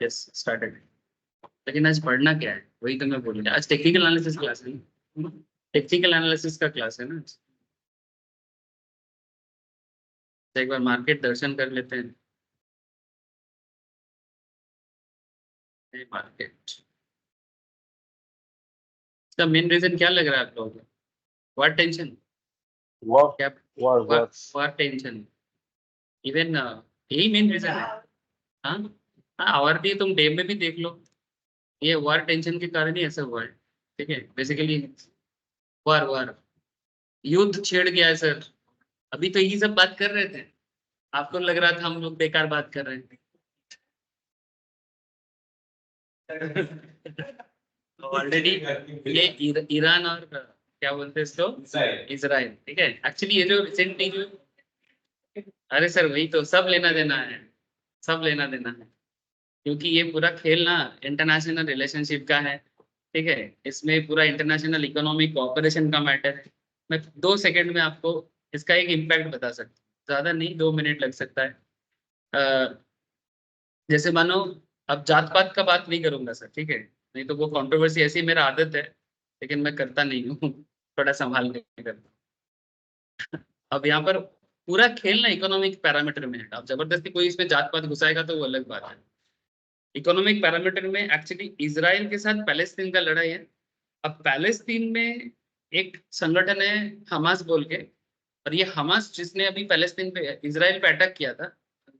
Yes started. लेकिन आज पढ़ना क्या है वही तो मैं बोल रहा, आज टेक्निकल एनालिसिस क्लास है ना, टेक्निकल एनालिसिस का क्लास है ना। तो एक बार मार्केट दर्शन कर लेते हैं। मार्केट इसका मेन रीजन क्या लग रहा है आप लोगों को? वार टेंशन? War, क्या? war, वार war. वार टेंशन इवन यही मेन रीजन है। हाँ हाँ, और भी तुम डे में भी देख लो, ये वार टेंशन के कारण ही ऐसा हुआ है। ठीक है, बेसिकली वार वार युद्ध छेड़ गया है सर। अभी तो यही सब बात कर रहे थे, आपको लग रहा था हम लोग बेकार बात कर रहे हैं। ऑलरेडी ये ईरान और क्या बोलते हैं इसको, इसराइल। ठीक है, एक्चुअली ये जो रिसेंटली जो, अरे सर वही तो सब लेना देना है, सब लेना देना है। क्योंकि ये पूरा खेल ना इंटरनेशनल रिलेशनशिप का है। ठीक है, इसमें पूरा इंटरनेशनल इकोनॉमिक कोऑपरेशन का मैटर है। मैं 2 सेकंड में आपको इसका एक इम्पैक्ट बता सकता हूँ, ज्यादा नहीं, 2 मिनट लग सकता है। अ, जैसे मानो, अब जात पात का बात नहीं करूंगा सर, ठीक है, नहीं तो वो कंट्रोवर्सी, ऐसी मेरा आदत है, लेकिन मैं करता नहीं हूँ। थोड़ा संभाल के करता हूँ। अब यहाँ पर पूरा खेल ना इकोनॉमिक पैरामीटर में है, अब जबरदस्ती कोई इसमें जात पात घुसाएगा तो वो अलग बात है। इकोनॉमिक पैरामीटर में एक्चुअली इसराइल के साथ पैलेस्तीन का लड़ाई है। अब पैलेस्तीन में एक संगठन है हमास बोल के, और ये हमास जिसने अभी पैलेस्तीन पे इसराइल पे अटैक किया था,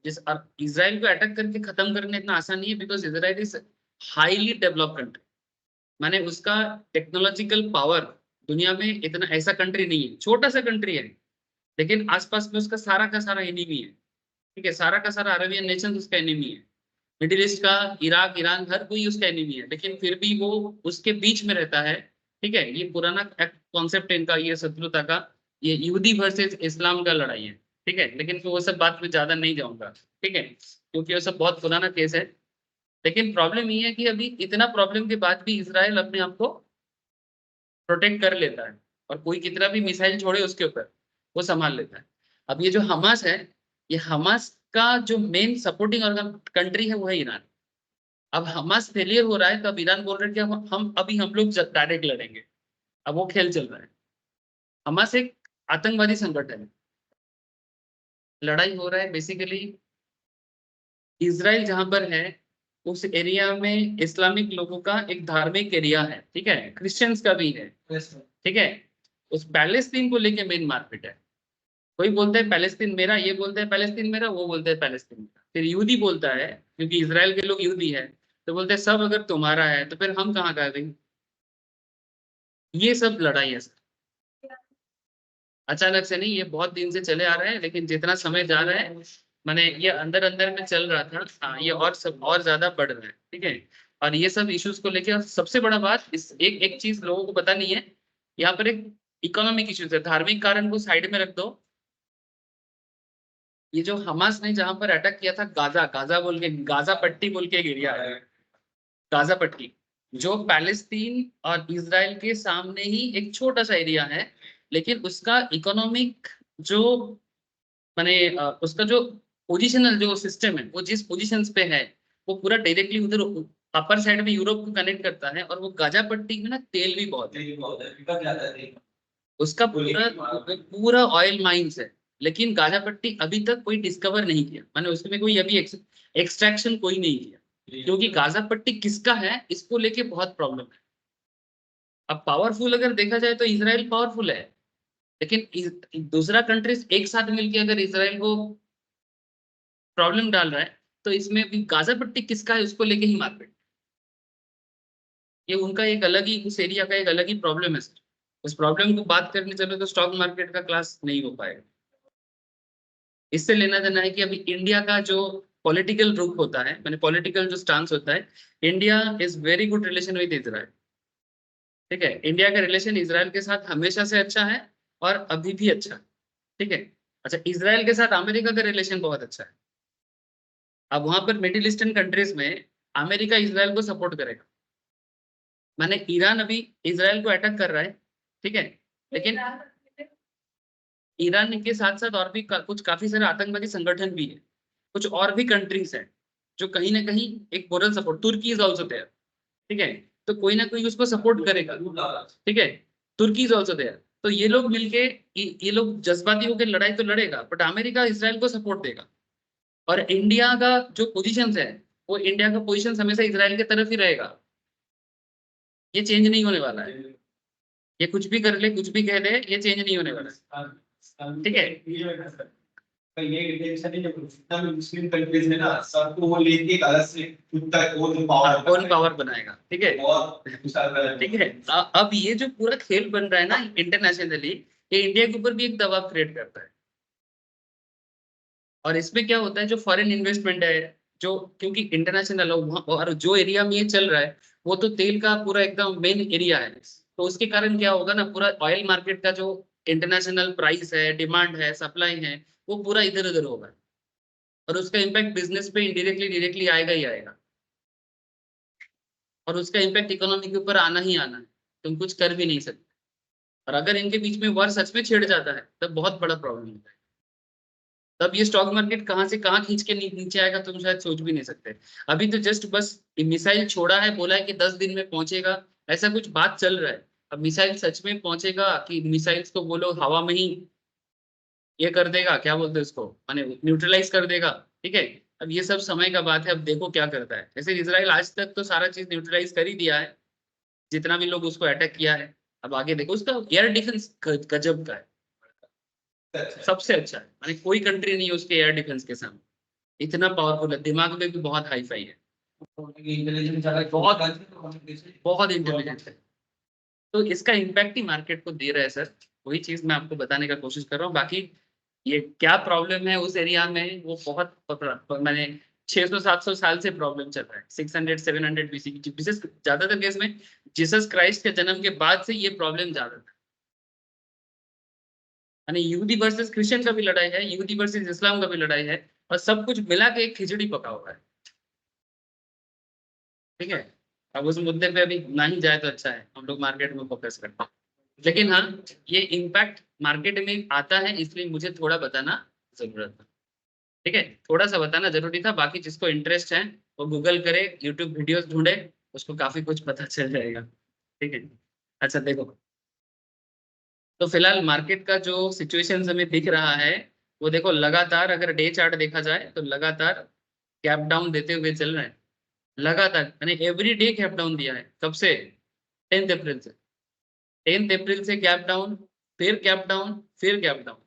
जिस इसराइल को अटैक करके खत्म करना इतना आसान नहीं है, because Israel is highly developed country. माने उसका टेक्नोलॉजिकल पावर दुनिया में इतना, ऐसा कंट्री नहीं है, छोटा सा कंट्री है, लेकिन आसपास में उसका सारा का सारा एनिमी है। ठीक है, सारा का सारा अरेबियन नेशन उसका एनिमी है, मिडिल ईस्ट का, इराक ईरान हर कोई उसका एनिमी है, लेकिन फिर भी वो उसके बीच में रहता है। ठीक है, ये पुराना कॉन्सेप्ट इनका, ये शत्रुता का, ये यहूदी वर्सेस इस्लाम का लड़ाई है। ठीक है, लेकिन फिर वो सब बात में ज्यादा नहीं जाऊंगा। ठीक है, क्योंकि वो सब बहुत पुराना केस है। लेकिन प्रॉब्लम ये है कि अभी इतना प्रॉब्लम के बाद भी इसराइल अपने आप को प्रोटेक्ट कर लेता है, और कोई कितना भी मिसाइल छोड़े उसके ऊपर वो संभाल लेता है। अब ये जो हमास है, ये हमास का जो मेन सपोर्टिंग कंट्री है वो है ईरान। अब हमास फेलियर हो रहा है तो अब ईरान बोल रहा है कि हम लोग डायरेक्ट लड़ेंगे। अब वो खेल चल रहा है। हमास एक आतंकवादी संगठन है, लड़ाई हो रहा है बेसिकली। इसराइल जहां पर है उस एरिया में इस्लामिक लोगों का एक धार्मिक एरिया है, ठीक है, क्रिश्चियंस का भी है। ठीक है, उस पैलेस्तीन को लेके मेन मारपीट है। कोई बोलता है पैलेस्तीन मेरा, ये बोलता है पैलेस्तीन मेरा, वो बोलता है पैलेस्तीन मेरा, फिर यहूदी बोलता है, क्योंकि इसराइल के लोग यहूदी है, तो बोलते हैं सब अगर तुम्हारा है तो फिर हम कहाँ का भाई। ये सब लड़ाई है सर, अचानक से नहीं, ये बहुत दिन से चले आ रहे हैं, लेकिन जितना समय जा रहा है, माने ये अंदर अंदर में चल रहा था, हाँ, ये और सब और ज्यादा बढ़ रहा है। ठीक है, और ये सब इश्यूज को लेकर सबसे बड़ा बात, इस एक एक चीज लोगों को पता नहीं है, यहाँ पर एक इकोनॉमिक इश्यूज है, धार्मिक कारण को साइड में रख दो। ये जो हमास ने जहां पर अटैक किया था, गाजा, गाजा बोल के, गाजा पट्टी बोल के एक एरिया है, गाजा पट्टी, जो पैलेस्तीन और इसराइल के सामने ही एक छोटा सा एरिया है, लेकिन उसका इकोनॉमिक जो, माने उसका जो पोजिशनल जो सिस्टम है, वो जिस पोजिशन पे है, वो पूरा डायरेक्टली उधर अपर साइड में यूरोप को कनेक्ट करता है, और वो गाजा पट्टी में ना तेल भी बहुत है, उसका पूरा पूरा ऑयल माइंस है। लेकिन गाजा पट्टी अभी तक कोई डिस्कवर नहीं किया, माने उसमें कोई अभी एक्सट्रैक्शन कोई नहीं किया, क्योंकि गाजा पट्टी किसका है इसको लेके बहुत प्रॉब्लम है। अब पावरफुल अगर देखा जाए तो इसराइल पावरफुल है, लेकिन दूसरा कंट्रीज एक साथ मिलके अगर इसराइल को प्रॉब्लम डाल रहा है, तो इसमें भी गाजा पट्टी किसका है उसको लेके ही मारपीट, ये उनका एक अलग ही, उस एरिया का एक अलग ही प्रॉब्लम है सर। उस प्रॉब्लम को बात करने चलो तो स्टॉक मार्केट का क्लास नहीं हो पाएगा। इससे लेना देना है कि अभी इंडिया का जो पॉलिटिकल रुख होता है, मैंने पॉलिटिकल जो स्टांस होता है, India is very good relation with Israel. ठीक है, इंडिया का रिलेशन इसराइल के साथ हमेशा से अच्छा है, और अभी भी अच्छा है। ठीक है, अच्छा, इसराइल के साथ अमेरिका का रिलेशन बहुत अच्छा है। अब वहां पर मिडिल ईस्टर्न कंट्रीज में अमेरिका इसराइल को सपोर्ट करेगा, माने ईरान अभी इसराइल को अटैक कर रहा है। ठीक है, लेकिन ईरान के साथ साथ और भी कुछ काफी सारे आतंकवादी संगठन भी है, कुछ और भी कंट्रीज हैं। जो कहीं ना कहीं एक moral support, Turkey is also there, ठीक है, तो कोई ना कोई उसको सपोर्ट करेगा, ठीक है, तुर्की इज ऑल्सो देयर। तो ये लोग मिलके ये लोग जज्बाती होकर लड़ाई तो लड़ेगा, बट अमेरिका इसराइल को सपोर्ट देगा। और इंडिया का जो पोजीशन है, वो इंडिया का पोजीशन हमेशा इसराइल की तरफ ही रहेगा, ये चेंज नहीं होने वाला है। ये कुछ भी कर ले, कुछ भी कह दे, ये चेंज नहीं होने वाला है, ठीक है। ये इंटेंशन है, जब जितना भी मुस्लिम कंट्रीज में ना, सबको वो लेके एक अलग से खुद का ओन पावर बनाएगा, ठीक है, और ठीक है। अब ये जो पूरा खेल बन रहा है ना इंटरनेशनली, ये इंडिया के ऊपर भी एक दबाव क्रिएट करता है। और इसमें क्या होता है, जो फॉरेन इन्वेस्टमेंट है, जो क्योंकि इंटरनेशनल और जो एरिया में ये चल रहा है, वो तो तेल का पूरा एकदम मेन एरिया है, तो उसके कारण क्या होगा ना, पूरा ऑयल मार्केट का जो इंटरनेशनल प्राइस है, डिमांड है, सप्लाई है, वो पूरा इधर उधर होगा, और उसका इम्पैक्ट बिजनेस पे इनडायरेक्टली डायरेक्टली आएगा ही आएगा, और उसका इम्पैक्ट इकोनॉमी के ऊपर आना ही आना है, तुम कुछ कर भी नहीं सकते। और अगर इनके बीच में वॉर सच में छिड़ जाता है, तब बहुत बड़ा प्रॉब्लम होता है। तब ये स्टॉक मार्केट कहाँ से कहाँ खींच के नीचे आएगा, तुम शायद सोच भी नहीं सकते। अभी तो जस्ट बस मिसाइल छोड़ा है, बोला है कि 10 दिन में पहुंचेगा, ऐसा कुछ बात चल रहा है। अब मिसाइल सच में पहुंचेगा कि मिसाइल्स को वो लोग हवा में ही ये कर देगा, क्या बोलते हैं उसको, माने न्यूट्रलाइज कर देगा, ठीक है। अब ये सब समय का बात है, अब देखो क्या करता है। जैसे इसराइल आज तक तो सारा चीज न्यूट्रलाइज कर ही दिया है, जितना भी लोग उसको अटैक किया है। अब आगे देखो, उसका एयर डिफेंस गजब का है, सबसे अच्छा है, माने कोई कंट्री नहीं है उसके एयर डिफेंस के सामने, इतना पावरफुल है, दिमाग में भी बहुत हाई फाई है, बहुत इंटेलिजेंट है। तो इसका इम्पैक्ट ही मार्केट को दे रहा है सर, वही चीज मैं आपको बताने का कोशिश कर रहा हूँ। बाकी ये क्या प्रॉब्लम है उस एरिया में, वो बहुत मैंने 600-700 साल से प्रॉब्लम चल रहा है, 600-700 बीसी की, विशेष ज्यादातर केस में जीसस क्राइस्ट के जन्म के बाद से ये प्रॉब्लम ज्यादा था। यानी यहूदी वर्सेस क्रिश्चियन का भी लड़ाई है, यहूदी वर्सेस इस्लाम का भी लड़ाई है, और सब कुछ मिला के एक खिचड़ी पका हुआ है, ठीक है। अब उस मुद्दे पे अभी ना ही जाए तो अच्छा है, हम लोग मार्केट में फोकस करते हैं। लेकिन हाँ, ये इम्पैक्ट मार्केट में आता है, इसलिए मुझे थोड़ा बताना जरूरत था, ठीक है, थोड़ा सा बताना जरूरी था। बाकी जिसको इंटरेस्ट है वो गूगल करे, यूट्यूब वीडियोस ढूंढे, उसको काफी कुछ पता चल जाएगा, ठीक है। अच्छा देखो, तो फिलहाल मार्केट का जो सिचुएशन हमें दिख रहा है, वो देखो लगातार, अगर डे चार्ट देखा जाए तो लगातार गैप डाउन देते हुए चल रहे हैं, लगातार, यानी एवरी डे गैप डाउन दिया है। कब से? 10 अप्रैल से, 10 अप्रैल से गैप डाउन, फिर गैप डाउन, फिर गैप डाउन,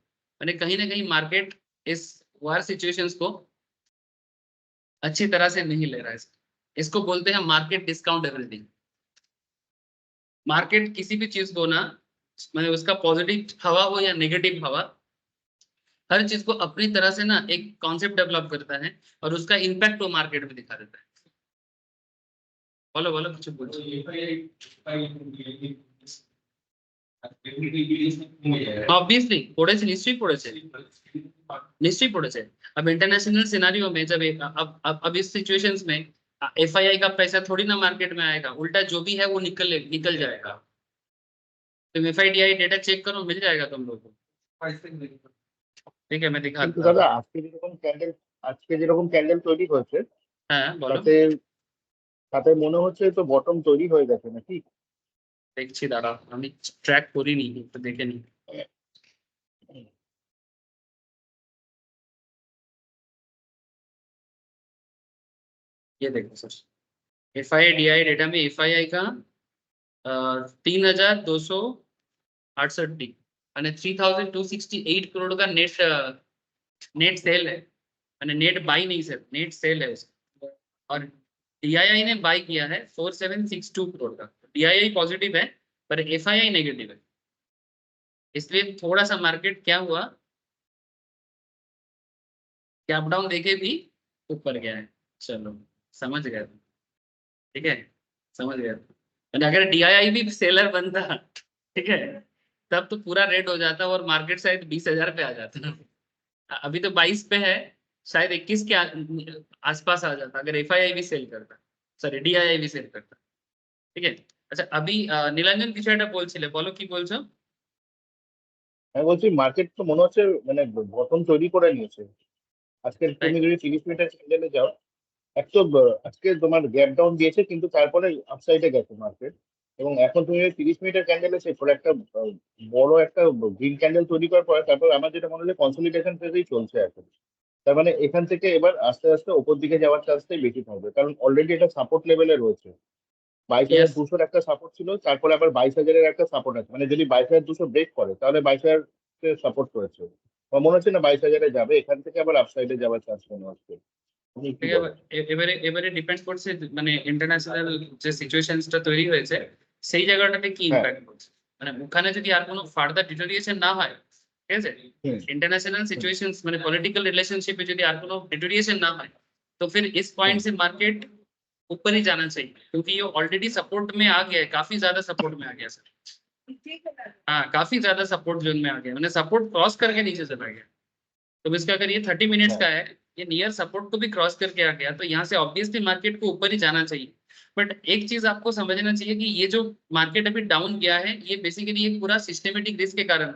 यानी कहीं ना कहीं मार्केट इस वार सिचुएशंस को अच्छी तरह से नहीं ले रहा है। इसको बोलते हैं मार्केट डिस्काउंट एवरीथिंग। मार्केट किसी भी चीज को ना, मतलब उसका पॉजिटिव हवा हो या नेगेटिव हवा, हर चीज को अपनी तरह से ना एक कॉन्सेप्ट डेवलप करता है, और उसका इम्पैक्ट वो मार्केट में दिखा देता है। बोलो बोलो, कुछ बोलो। ऑब्वियसली पड़ेছে, নিশ্চয়ই পড়েছে, निश्चय पड़ेছে। अब इंटरनेशनल सिनारियो में जब अब इस सिचुएशंस में एफआईआई का पैसा थोड़ी ना मार्केट में आएगा, उल्टा जो भी है वो निकल जाएगा। तुम एफआईडीआई डेटा चेक करो, मिल जाएगा तुम लोगों को, ठीक है, मैं কিন্তু दिखाता দাদা हूँ। আজকে যেরকম ক্যান্ডেল তৈরি হয়েছে হ্যাঁ বলো। তাতে তাতে মনে হচ্ছে তো বটম তৈরি হয়ে গেছে নাকি? দেখছি দাঁড়াও, আমি ট্র্যাক করিনি, একটু দেখে নি। ये देखो सर, एफआईआई डेटा में एफआईआई का 3268 અને 3268 करोड़ का नेट सेल है, मैंने नेट बाई नहीं सर, नेट सेल है उसका। और डीआईआई ने बाई किया है 4762 करोड़ का। डीआईआई पॉजिटिव है पर एफआईआई नेगेटिव है, इसलिए थोड़ा सा मार्केट क्या हुआ, गैप डाउन देके भी ऊपर गया है। चलो समझ गया, ठीक है, समझ गया। और अगर डीआईआई भी सेलर बनता, ठीक है, तब तो पूरा रेट हो जाता और मार्केट शायद 20,000 पे आ जाता। अभी तो 22 पे है, शायद 21 के आसपास आ जाता अगर एफआईआई भी सेल करता, सॉरी डीआईआई भी सेल करता, ठीक है। अच्छा अभी নীলাঞ্জন কিছু একটা বলছিলে, বলো কি বলছো। আমি বলছি মার্কেট তো মনে হচ্ছে মানে বটম তৈরি করে নিয়েছে। আজকে তাই তুমি যদি 30 মিনিটের ক্যান্ডেলে যাও, আজকে তোমার গ্যাপ ডাউন দিয়েছে, কিন্তু তারপরে আপসাইডে গেছে মার্কেট। এবং এখন তুমি 30 মিনিটের ক্যান্ডেল এসে পরে একটা বড় একটা গ্রিন ক্যান্ডেল তৈরি করার পরে তারপর আমার যেটা মনে হলো কনসলিডেশন ফেজেই চলছে এখন। তার মানে এখান থেকে এবার আস্তে আস্তে ওপর দিকে যাওয়ার চান্সটাই বেশি থাকবে, কারণ অলরেডি এটা সাপোর্ট লেভেলে রয়েছে। 22,200 একটা সাপোর্ট ছিল, তারপরে আবার 22,000 একটা সাপোর্ট আছে, মানে যদি 22,200 ব্রেক করে তাহলে 22,000 সাপোর্ট করেছে। আমার মনে হচ্ছে না 22,000 যাবে, এখান থেকে আবার আপসাইডে যাওয়ার চান্স মনে হচ্ছে। তুমি কি বলো? এবারে এবারে ডিপেন্ড করছে মানে ইন্টারন্যাশনাল যে সিচুয়েশনসটা তৈরি হয়েছে সেই জায়গাটাতে কি হ্যাঁ। ইম্প্যাক্ট করছে, মানে ওখানে যদি আর কোনো ফার্দার ডিটোরিয়েশন না হয়, ঠিক আছে, হুম। इंटरनेशनल सिचुएशंस मैंने पॉलिटिकल रिलेशनशिप में यदि आपको डिटोरिएशन ना हो तो फिर इस पॉइंट से मार्केट ऊपर ही जाना चाहिए, क्योंकि ये ऑलरेडी सपोर्ट में आ गया है, काफी ज्यादा सपोर्ट में आ गया सर। हाँ, काफी ज्यादा सपोर्ट जोन में आ गया, मैंने सपोर्ट क्रॉस करके नीचे चला गया। तो इसका अगर ये 30 मिनट्स का है, ये नियर सपोर्ट को भी क्रॉस करके आ गया, तो यहाँ से ऑब्वियसली मार्केट को ऊपर ही जाना चाहिए। बट एक चीज आपको समझना चाहिए कि ये जो मार्केट अभी डाउन गया है ये बेसिकली एक पूरा सिस्टमेटिक रिस्क के कारण,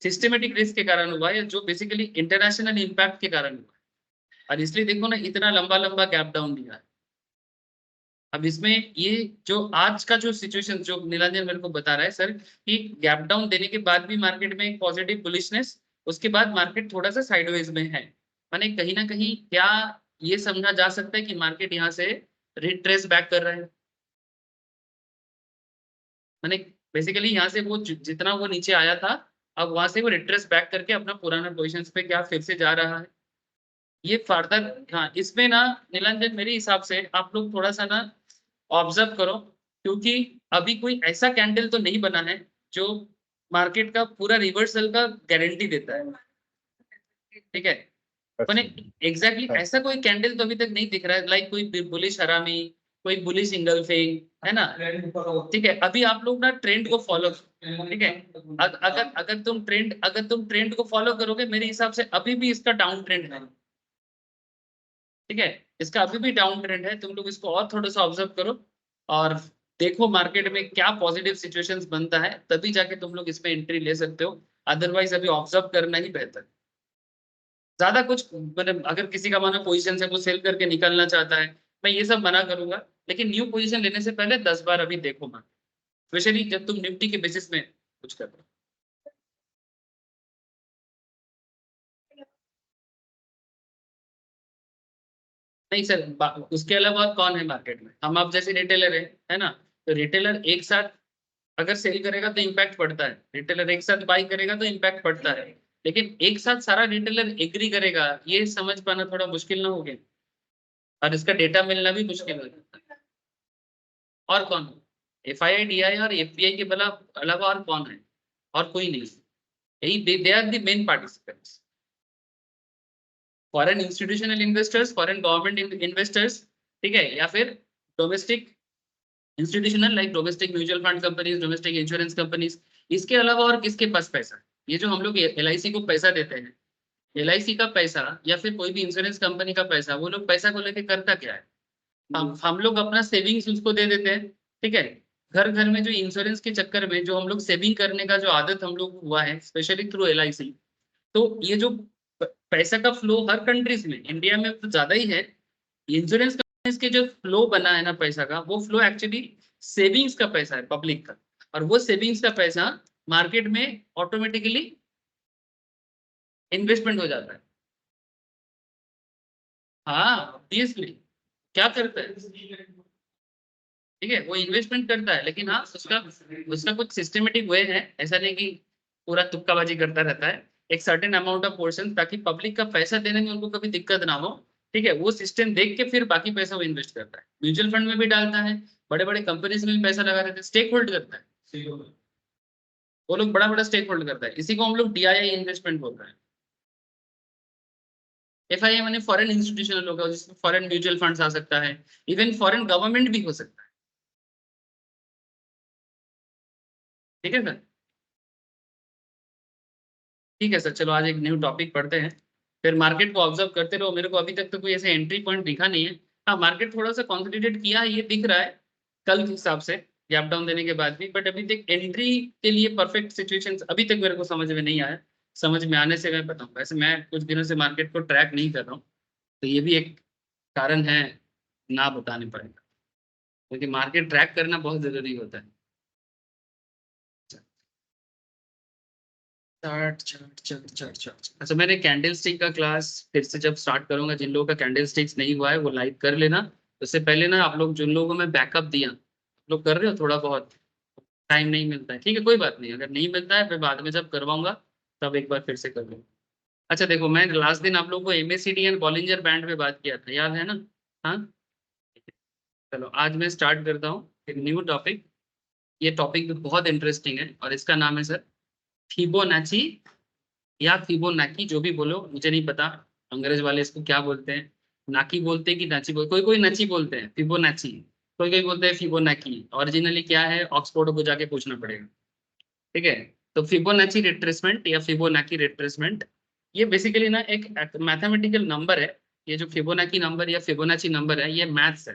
सिस्टमेटिक रिस्क के कारण हुआ है, जो बेसिकली इंटरनेशनल इंपैक्ट के कारण हुआ है। और इसलिए देखो ना इतना लंबा लंबा गैप डाउन दिया है। अब इसमें ये जो आज का जो सिचुएशन जो नीलांजन मेरे को बता रहा है सर कि गैप डाउन देने के बाद भी मार्केट में एक पॉजिटिव बुलिशनेस, उसके बाद मार्केट थोड़ा सा साइडवेज में है, माने कहीं ना कहीं क्या ये समझा जा सकता है कि मार्केट यहाँ से रिट्रेस बैक कर रहा है, माने बेसिकली यहाँ से वो जितना वो नीचे आया था अब वहां से वो रिट्रेस बैक करके अपना पुराना पोजीशंस पे क्या फिर से जा रहा है, ये फर्दर। हाँ, इसमें ना नीलांजन मेरे हिसाब से आप लोग थोड़ा सा ना ऑब्जर्व करो, क्योंकि अभी कोई ऐसा कैंडल तो नहीं बना है जो मार्केट का पूरा रिवर्सल का गारंटी देता है, ठीक है, मैंने एग्जैक्टली ऐसा कोई कैंडल तो अभी तक नहीं दिख रहा है, लाइक कोई बुलिश हरामी, कोई बुलिश इंगल्फिंग, है ना, ठीक है। अभी आप लोग ना ट्रेंड को फॉलो, ठीक है, अगर तुम ट्रेंड को फॉलो करोगे मेरे हिसाब से अभी भी इसका डाउन ट्रेंड है, ठीक है, इसका अभी भी डाउन ट्रेंड है, तुम लोग इसको और थोड़ा सा ऑब्जर्व करो और देखो मार्केट में क्या पॉजिटिव सिचुएशंस बनता है, तभी जाके तुम लोग इसमें एंट्री ले सकते हो, अदरवाइज अभी ऑब्जर्व करना ही बेहतर। ज्यादा कुछ मतलब अगर किसी का माना पोजीशन से वो सेल करके निकलना चाहता है, मैं ये सब मना करूंगा, लेकिन न्यू पोजीशन लेने से पहले 10 बार अभी देखो मार्केट, स्पेशली जब तुम निफ्टी के बेसिस में कुछ कर रहे हो। नहीं सर, उसके अलावा और कौन है मार्केट में, हम आप जैसे रिटेलर है ना, तो रिटेलर एक साथ अगर सेल करेगा तो इम्पैक्ट पड़ता है, रिटेलर एक साथ बाई करेगा तो इम्पैक्ट पड़ता है, लेकिन एक साथ सारा रिटेलर एग्री करेगा ये समझ पाना थोड़ा मुश्किल ना हो गया, और इसका डेटा मिलना भी मुश्किल हो जाता है। और कौन, FII DI और FPI के अलावा और कौन है, और कोई नहीं, यही they are the main participants, foreign institutional investors, foreign government investors, ठीक है, या फिर domestic institutional like domestic mutual fund companies, domestic insurance companies, इसके अलावा और किसके पास पैसा, ये जो हम लोग LIC को पैसा देते हैं, LIC का पैसा या फिर कोई भी इंश्योरेंस कंपनी का पैसा, वो लोग पैसा को लेके करता क्या है, हम लोग अपना सेविंग्स उसको दे देते हैं, ठीक है, घर घर में जो इंश्योरेंस के चक्कर में जो हम लोग सेविंग करने का जो आदत हम लोग हुआ है स्पेशली थ्रू LIC, तो ये जो पैसा का फ्लो हर कंट्रीज में, इंडिया में तो ज्यादा ही है, इंश्योरेंस कंपनीज के जो फ्लो बना है ना पैसा का, वो फ्लो एक्चुअली सेविंग्स का पैसा है पब्लिक का, और वो सेविंग्स का पैसा मार्केट में ऑटोमेटिकली इन्वेस्टमेंट हो जाता है। हाँ ऑब्वियसली, क्या करता है, ठीक है, वो इन्वेस्टमेंट करता है, लेकिन हाँ उसका उसका कुछ सिस्टमेटिक वे है, ऐसा नहीं कि पूरा तुक्काबाजी करता रहता है, एक सर्टेन अमाउंट ऑफ पोर्शन, ताकि पब्लिक का पैसा देने में उनको कभी दिक्कत ना हो, ठीक है, वो सिस्टम देख के फिर बाकी पैसा वो इन्वेस्ट करता है, म्यूचुअल फंड में भी डालता है, बड़े बड़े कंपनीज में भी पैसा लगा देता है, स्टेक होल्ड करता है, वो लोग बड़ा बड़ा स्टेक होल्ड करता है, इसी को हम लोग DII इन्वेस्टमेंट बोल रहे हैं। FII माने फॉरेन इंस्टीट्यूशनल होगा, जिसमें फॉरेन म्यूचुअल फंड्स आ सकता है, इवन फॉरेन गवर्नमेंट भी हो सकता है, ठीक है सर, ठीक है सर, चलो आज एक न्यू टॉपिक पढ़ते हैं, फिर मार्केट को ऑब्जर्व करते रहो, मेरे को अभी तक तो कोई ऐसे एंट्री पॉइंट दिखा नहीं है, हाँ मार्केट थोड़ा सा कॉन्सोलिडेट किया है ये दिख रहा है कल के हिसाब से गैप डाउन देने के बाद भी, बट अभी तक एंट्री के लिए परफेक्ट सिचुएशंस अभी तक मेरे को समझ में नहीं आया, समझ में आने से मैं बताऊँ, वैसे मैं कुछ दिनों से मार्केट को ट्रैक नहीं कर रहा हूँ, तो ये भी एक कारण है ना बताने पड़ेगा, क्योंकि मार्केट ट्रैक करना बहुत जरूरी होता है। Chart chart chart chart chart. अच्छा, मैंने कैंडल स्टिक का क्लास फिर से जब स्टार्ट करूंगा, जिन लोगों का कैंडल स्टिक्स नहीं हुआ है वो लाइक कर लेना। उससे पहले ना आप लोग, जिन लोगों को मैं बैकअप दिया, आप लोग कर रहे हो, थोड़ा बहुत टाइम नहीं मिलता है, ठीक है कोई बात नहीं, अगर नहीं मिलता है फिर बाद में जब करवाऊंगा तब एक बार फिर से कर लूंगा। अच्छा देखो, मैं लास्ट दिन आप लोग को एमएसीडी एंड बॉलिंजर बैंड पे बात किया था, याद है ना? हाँ, चलो आज मैं स्टार्ट करता हूँ एक न्यू टॉपिक। ये टॉपिक भी बहुत इंटरेस्टिंग है और इसका नाम है सर फिबोनाची या फिबोनाकी, जो भी बोलो मुझे नहीं पता अंग्रेज वाले इसको क्या बोलते हैं, नाकी बोलते हैं कि नाची बोलते, कोई कोई नची बोलते हैं, फिबोनाची, कोई कोई बोलते हैं फिबोनाकी। ओरिजिनली क्या है ऑक्सफोर्ड को जाके पूछना पड़ेगा, ठीक है। तो फिबोनाची रिट्रेसमेंट या फिबोनाकी रिट्रेसमेंट, ये बेसिकली ना एक मैथमेटिकल नंबर है। ये जो फिबोनाकी नंबर या फिबोनाची नंबर है ये मैथ्स है,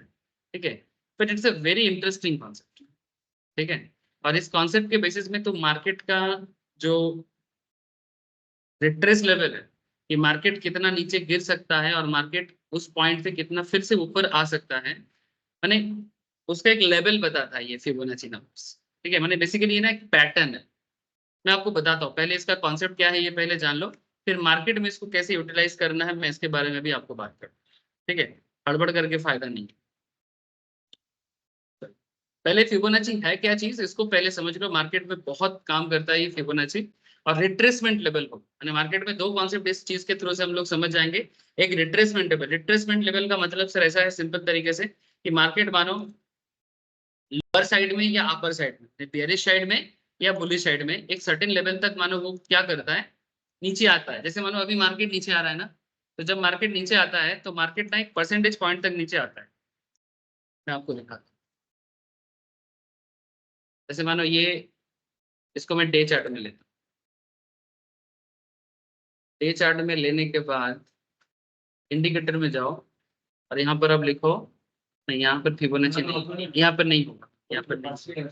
ठीक है। But it's a very interesting concept, ठीक है। और इस कॉन्सेप्ट के बेसिस में तो मार्केट का जो रिट्रेस लेवल है कि मार्केट कितना नीचे गिर सकता है और मार्केट उस पॉइंट से कितना फिर से ऊपर आ सकता है, मैंने उसका एक लेवल बताता है ये फिबोनाची नंबर्स, ठीक है। मैंने बेसिकली ये ना एक पैटर्न है, मैं आपको बताता हूँ पहले इसका कॉन्सेप्ट क्या है ये पहले जान लो, फिर मार्केट में इसको कैसे यूटिलाइज करना है मैं इसके बारे में भी आपको बात करूँ, ठीक है। हड़बड़ करके फायदा नहीं। पहले फिबोनाची है क्या चीज, इसको पहले समझ लो। मार्केट में बहुत काम करता है ये फिबोनाची और रिट्रेसमेंट लेवल को, यानी मार्केट में दो कॉन्सेप्ट इस चीज के थ्रू से हम लोग समझ जाएंगे। एक रिट्रेसमेंट लेवल, रिट्रेसमेंट लेवल का मतलब सर ऐसा है सिंपल तरीके से कि मार्केट मानो लोअर साइड में या अपर साइड में, बेयरिश साइड में या बुलिश साइड में, एक सर्टेन लेवल तक मानो वो क्या करता है, नीचे आता है। जैसे मानो अभी मार्केट नीचे आ रहा है ना, तो जब मार्केट नीचे आता है तो मार्केट ना एक परसेंटेज पॉइंट तक नीचे आता है। मैं आपको दिखाता हूँ, जैसे मानो ये, इसको मैं डे चार्ट में लेता हूँ। डे चार्ट में लेने के बाद इंडिकेटर में जाओ और यहाँ पर अब लिखो, नहीं यहाँ पर फिबोनाची नहीं, यहाँ पर नहीं होगा, यहाँ पर नहीं,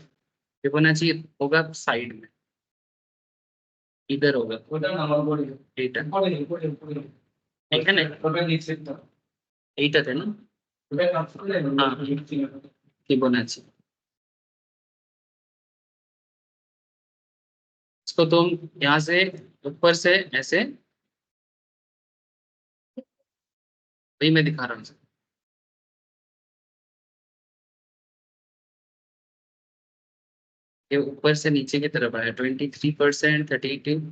फिबोनाची होगा साइड में, इधर होगा डेटा, ठीक है ना, এইটা थे ना, हाँ फिबोनाची। इसको तुम यहाँ से ऊपर से ऐसे, वही मैं दिखा रहा हूँ, ये ऊपर से नीचे की तरफ आया 23%, 32,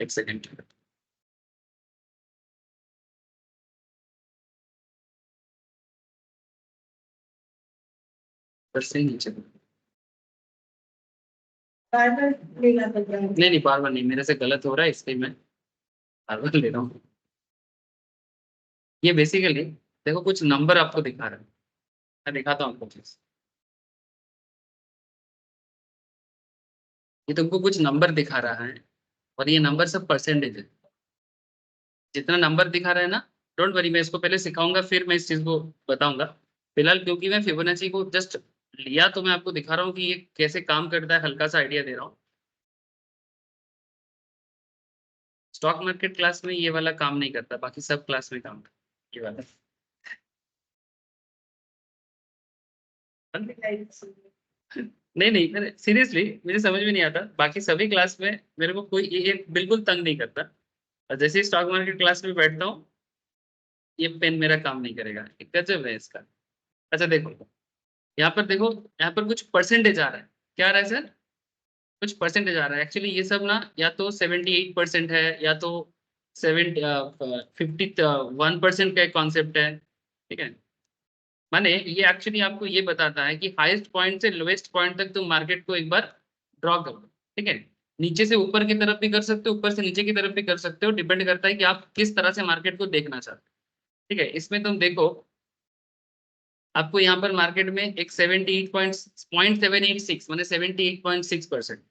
एक सेकेंड, ऊपर से नीचे, नहीं नहीं बार बार नहीं, मेरे से गलत हो रहा है इसलिए मैं बार बार ले रहा हूँ। ये बेसिकली देखो कुछ नंबर आपको दिखा रहा है, मैं दिखाता हूँ आपको चीज। ये तुमको कुछ नंबर दिखा रहा है और ये नंबर सब परसेंटेज है। जितना नंबर दिखा रहा है ना, डोंट वरी, मैं इसको पहले सिखाऊंगा फिर मैं इस चीज को बताऊंगा। फिलहाल क्योंकि मैं फिबोनाची को जस्ट लिया तो मैं आपको दिखा रहा हूँ कि ये कैसे काम करता है, हल्का सा आइडिया दे रहा हूँ। स्टॉक मार्केट क्लास में ये वाला काम नहीं करता, बाकी सब क्लास में काम करता है ये वाला। नहीं नहीं, मैंने सीरियसली मुझे समझ में नहीं आता, बाकी सभी क्लास में मेरे को कोई ये बिल्कुल तंग नहीं करता, और जैसे ही स्टॉक मार्केट क्लास में बैठता हूँ ये पेन मेरा काम नहीं करेगा, एक गजब है इसका। अच्छा देखो, यहाँ पर देखो, यहाँ पर कुछ परसेंटेज आ रहा है, क्या आ रहा है सर, कुछ परसेंटेज आ रहा है। एक्चुअली ये सब ना या तो 78% है या तो 51% का एक कॉन्सेप्ट है, ठीक है। माने ये एक्चुअली आपको ये बताता है कि हाईएस्ट पॉइंट से लोएस्ट पॉइंट तक तुम मार्केट को एक बार ड्रॉ करो, ठीक है। नीचे से ऊपर की तरफ भी कर सकते हो, ऊपर से नीचे की तरफ भी कर सकते हो, डिपेंड करता है कि आप किस तरह से मार्केट को देखना चाहते हो, ठीक है। इसमें तुम देखो आपको यहाँ पर मार्केट में एक 78.786 मैंने 78.6%,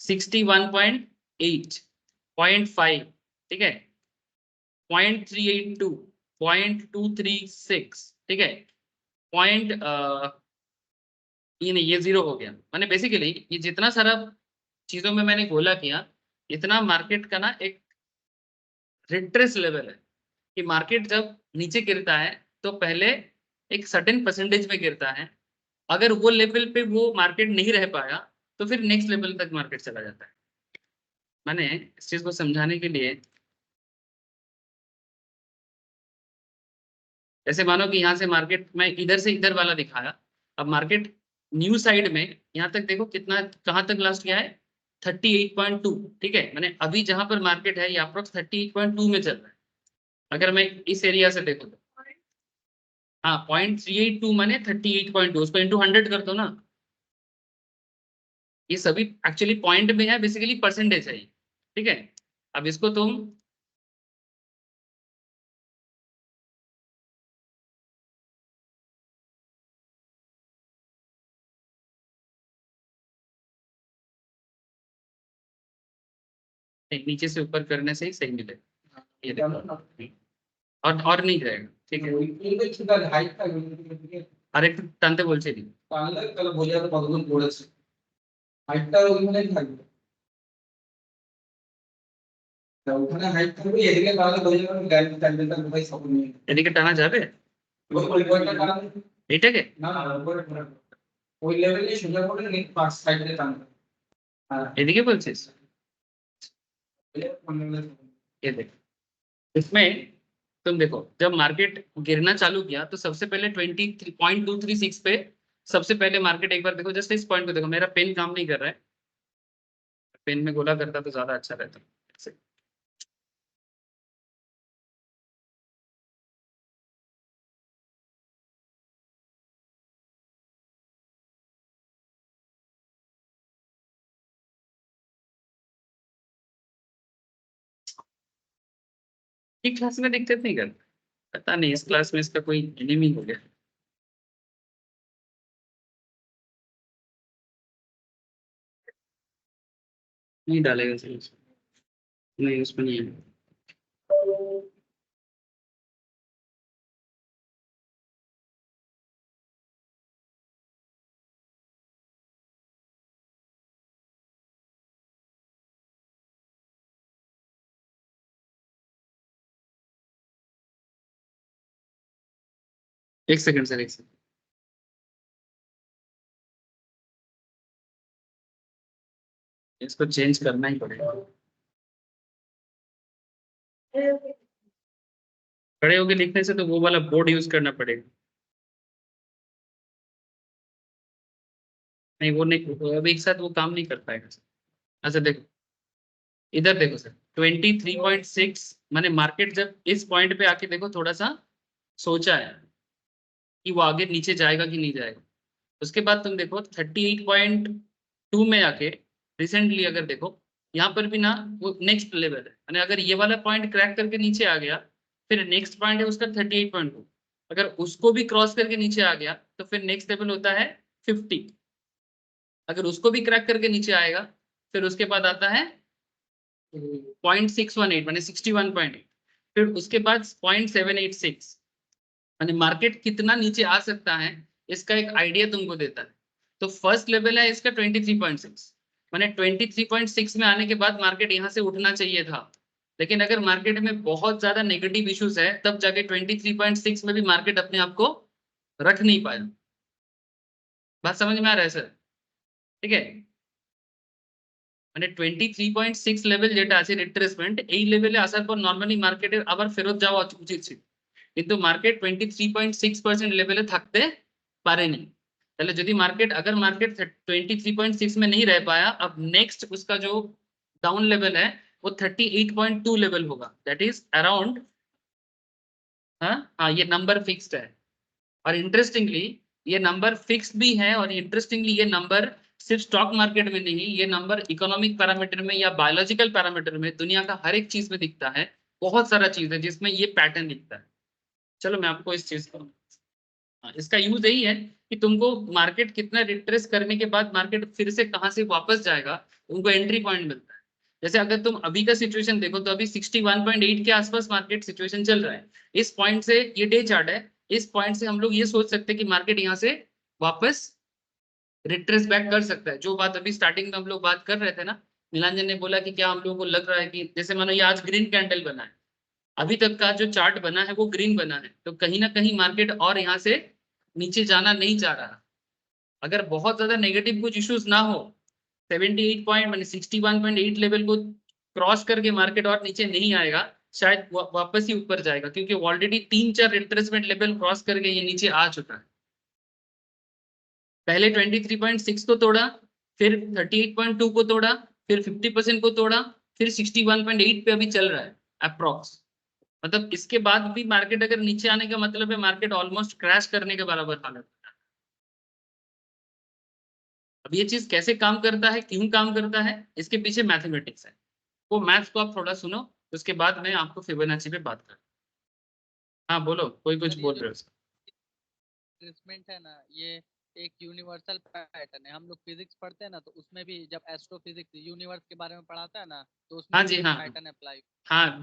61.8, 0.5, ठीक है, 0.382, 0.236, ठीक है, पॉइंट ये नहीं, ये जीरो हो गया। मैंने बेसिकली ये जितना सारा चीजों में मैंने गोला किया, इतना मार्केट का ना एक रिट्रेस लेवल है कि मार्केट जब नीचे गिरता है तो पहले एक सर्टेन परसेंटेज में गिरता है, अगर वो लेवल पे वो मार्केट नहीं रह पाया तो फिर नेक्स्ट लेवल तक मार्केट चला जाता है। मैंने इस चीज को समझाने के लिए, जैसे मानो कि यहाँ से मार्केट मैं इधर से इधर वाला दिखाया, अब मार्केट न्यू साइड में यहाँ तक देखो कितना, कहाँ तक लास्ट गया है 38.2, ठीक है। मैंने अभी जहां पर मार्केट है ये अप्रोक्स 38.2 में चल रहा है। अगर मैं इस एरिया से देखो तो हाँ 0.382 माने 38.2, उसको इंटू 100 कर दो ना। ये सभी एक्चुअली पॉइंट में है, बेसिकली परसेंटेज है ये, ठीक है। अब इसको तुम नीचे से ऊपर करने से ही सही मिलेगा, ये देखो। और नहीं जाएगा, ठीक है। আরেকটু টানতে বলছে দিন। এদিকে টানা যাবে এটাকে? এদিকে বলছিস? ये देख, इसमें तुम देखो जब मार्केट गिरना चालू किया तो सबसे पहले 23.236 पे सबसे पहले मार्केट, एक बार देखो जस्ट इस पॉइंट को देखो, मेरा पेन काम नहीं कर रहा है, पेन में गोला करता तो ज्यादा अच्छा रहता। एक क्लास में दिक्कत नहीं करता, पता नहीं इस क्लास में इसका कोई एनिमी हो गया। नहीं डालेगा सर उसमें। नहीं उसमें नहीं है। एक सेकंड सर, एक सेकंड। इसको चेंज करना ही पड़ेगा। खड़े होके लिखने से तो वो वाला बोर्ड यूज करना पड़ेगा। नहीं वो नहीं, वो अभी एक साथ वो काम नहीं कर पाएगा सर। अच्छा देखो, इधर देखो सर 23.6, माने मार्केट जब इस पॉइंट पे आके देखो थोड़ा सा सोचा है कि वो आगे नीचे जाएगा कि नहीं जाएगा। उसके बाद तुम देखो 38.2 में आके रिसेंटली अगर देखो यहाँ पर भी ना वो नेक्स्ट लेवल है, यानी अगर ये वाला पॉइंट क्रैक करके नीचे आ गया फिर नेक्स्ट पॉइंट है उसका 38.2, अगर उसको भी क्रॉस करके नीचे आ गया तो फिर नेक्स्ट लेवल होता है 50, अगर उसको भी क्रैक करके नीचे आएगा फिर उसके बाद आता है 0.618 माने 61.8, फिर उसके बाद 0.786, माने मार्केट कितना नीचे आ सकता है इसका एक आइडिया तुमको देता है। तो फर्स्ट लेवल है इसका 23.6, माने 23.6 में आने के बाद मार्केट यहाँ से उठना चाहिए था, लेकिन अगर मार्केट में बहुत ज्यादा नेगेटिव इश्यूज है तब जाके 23.6 में भी मार्केट अपने आप को रख नहीं पाया। बात समझ में आ रहा है सर? ठीक है, মানে 23.6 লেভেল যেটা আছে রিট্রেসমেন্ট, এই লেভেলে আসার পর নরমালি মার্কেটের আবার ফেরত যাওয়া উচিত ছিল, কিন্তু মার্কেট 23.6% লেভেলে থাকতে পারেনি। তাহলে যদি मार्केट अगर मार्केट 23.6 में नहीं रह पाया, अब नेक्स्ट उसका जो डाउन लेवल है वो 38.2 लेवल होगा, दैट इज अराउंड, हाँ ये नंबर फिक्स्ड है। और इंटरेस्टिंगली ये नंबर फिक्स भी है, और इंटरेस्टिंगली ये नंबर सिर्फ स्टॉक मार्केट में नहीं, ये नंबर इकोनॉमिक पैरामीटर में या बायोलॉजिकल पैरामीटर में, दुनिया का हर एक चीज में दिखता है। बहुत सारा चीज है जिसमें ये पैटर्न दिखता है। चलो मैं आपको इस चीज को, इसका यूज यही है कि तुमको मार्केट कितना रिट्रेस करने के बाद मार्केट फिर से कहां से वापस जाएगा, तुमको एंट्री पॉइंट मिलता है। जैसे अगर तुम अभी का सिचुएशन देखो तो अभी 61.8 के आसपास मार्केट सिचुएशन चल रहा है। इस पॉइंट से, ये डे चार्ट है, इस पॉइंट से हम लोग ये सोच सकते हैं कि मार्केट यहाँ से वापस रिट्रेस बैक कर सकता है। जो बात अभी स्टार्टिंग में हम लोग बात कर रहे थे ना, नीलांजन ने बोला कि क्या हम लोगों को लग रहा है कि जैसे मानो ये आज ग्रीन कैंडल बना है, अभी तक का जो चार्ट बना है वो ग्रीन बना है, तो कहीं ना कहीं मार्केट और यहाँ से नीचे जाना नहीं चाह रहा। अगर बहुत ज्यादा नेगेटिव कुछ इश्यूज ना हो, 78 पॉइंट माने 61.8 लेवल को क्रॉस करके मार्केट और नीचे नहीं आएगा, शायद वापस ही ऊपर जाएगा, क्योंकि ऑलरेडी 3-4 रिट्रेसमेंट लेवल क्रॉस करके ये नीचे आ चुका है। पहले 23.6 को तोड़ा, फिर 38.2 को तोड़ा, फिर 50% को तोड़ा, फिर 61.8 पे अभी चल रहा है अप्रॉक्स। मतलब इसके बाद भी मार्केट अगर नीचे आने का मतलब है मार्केट ऑलमोस्ट क्रैश करने के बराबर हालत है। अब ये चीज कैसे काम करता है, क्यों काम करता है, इसके पीछे मैथमेटिक्स है। वो मैथ्स को आप थोड़ा सुनो, उसके बाद मैं आपको फिबोनाची पे बात करूँ। हाँ बोलो, कोई कुछ सर ये बोल जो रहे हो। रिट्रेसमेंट है ना, ये एक यूनिवर्सल पैटर्न है। हम लोग फिजिक्स पढ़ते हैं ना, तो उसमें भी जब एस्ट्रोफिजिक्स यूनिवर्स के बारे में पढ़ाता है ना, तो उसमें हाँ भी जी ये हाँ पैटर्न अप्लाई। हाँ,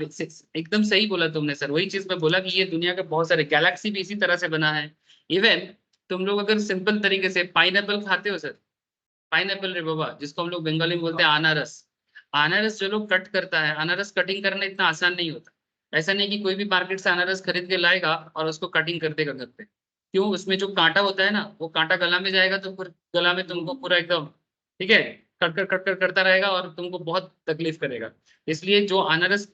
एकदम सही बोला तुमने सर। वही चीज मैं बोला कि ये दुनिया के बहुत सारे गैलेक्सी भी इसी तरह से बना है। इवन तुम लोग अगर सिंपल तरीके से पाइनएप्पल खाते हो सर, पाइनएप्पल रे बाबा, जिसको हम लोग बंगाली में बोलते हैं अनारस। अनारस जो लोग कट करता है, अनारस कटिंग करना इतना आसान नहीं होता। ऐसा नहीं कि कोई भी मार्केट से अनारस खरीद के लाएगा और उसको कटिंग कर देगा घर पे। क्यों? उसमें जो कांटा होता है ना, वो कांटा गला में जाएगा तो फिर गला में तुमको पूरा एकदम, ठीक है, कट कर करता रहेगा और तुमको बहुत तकलीफ करेगा। इसलिए जो अनारस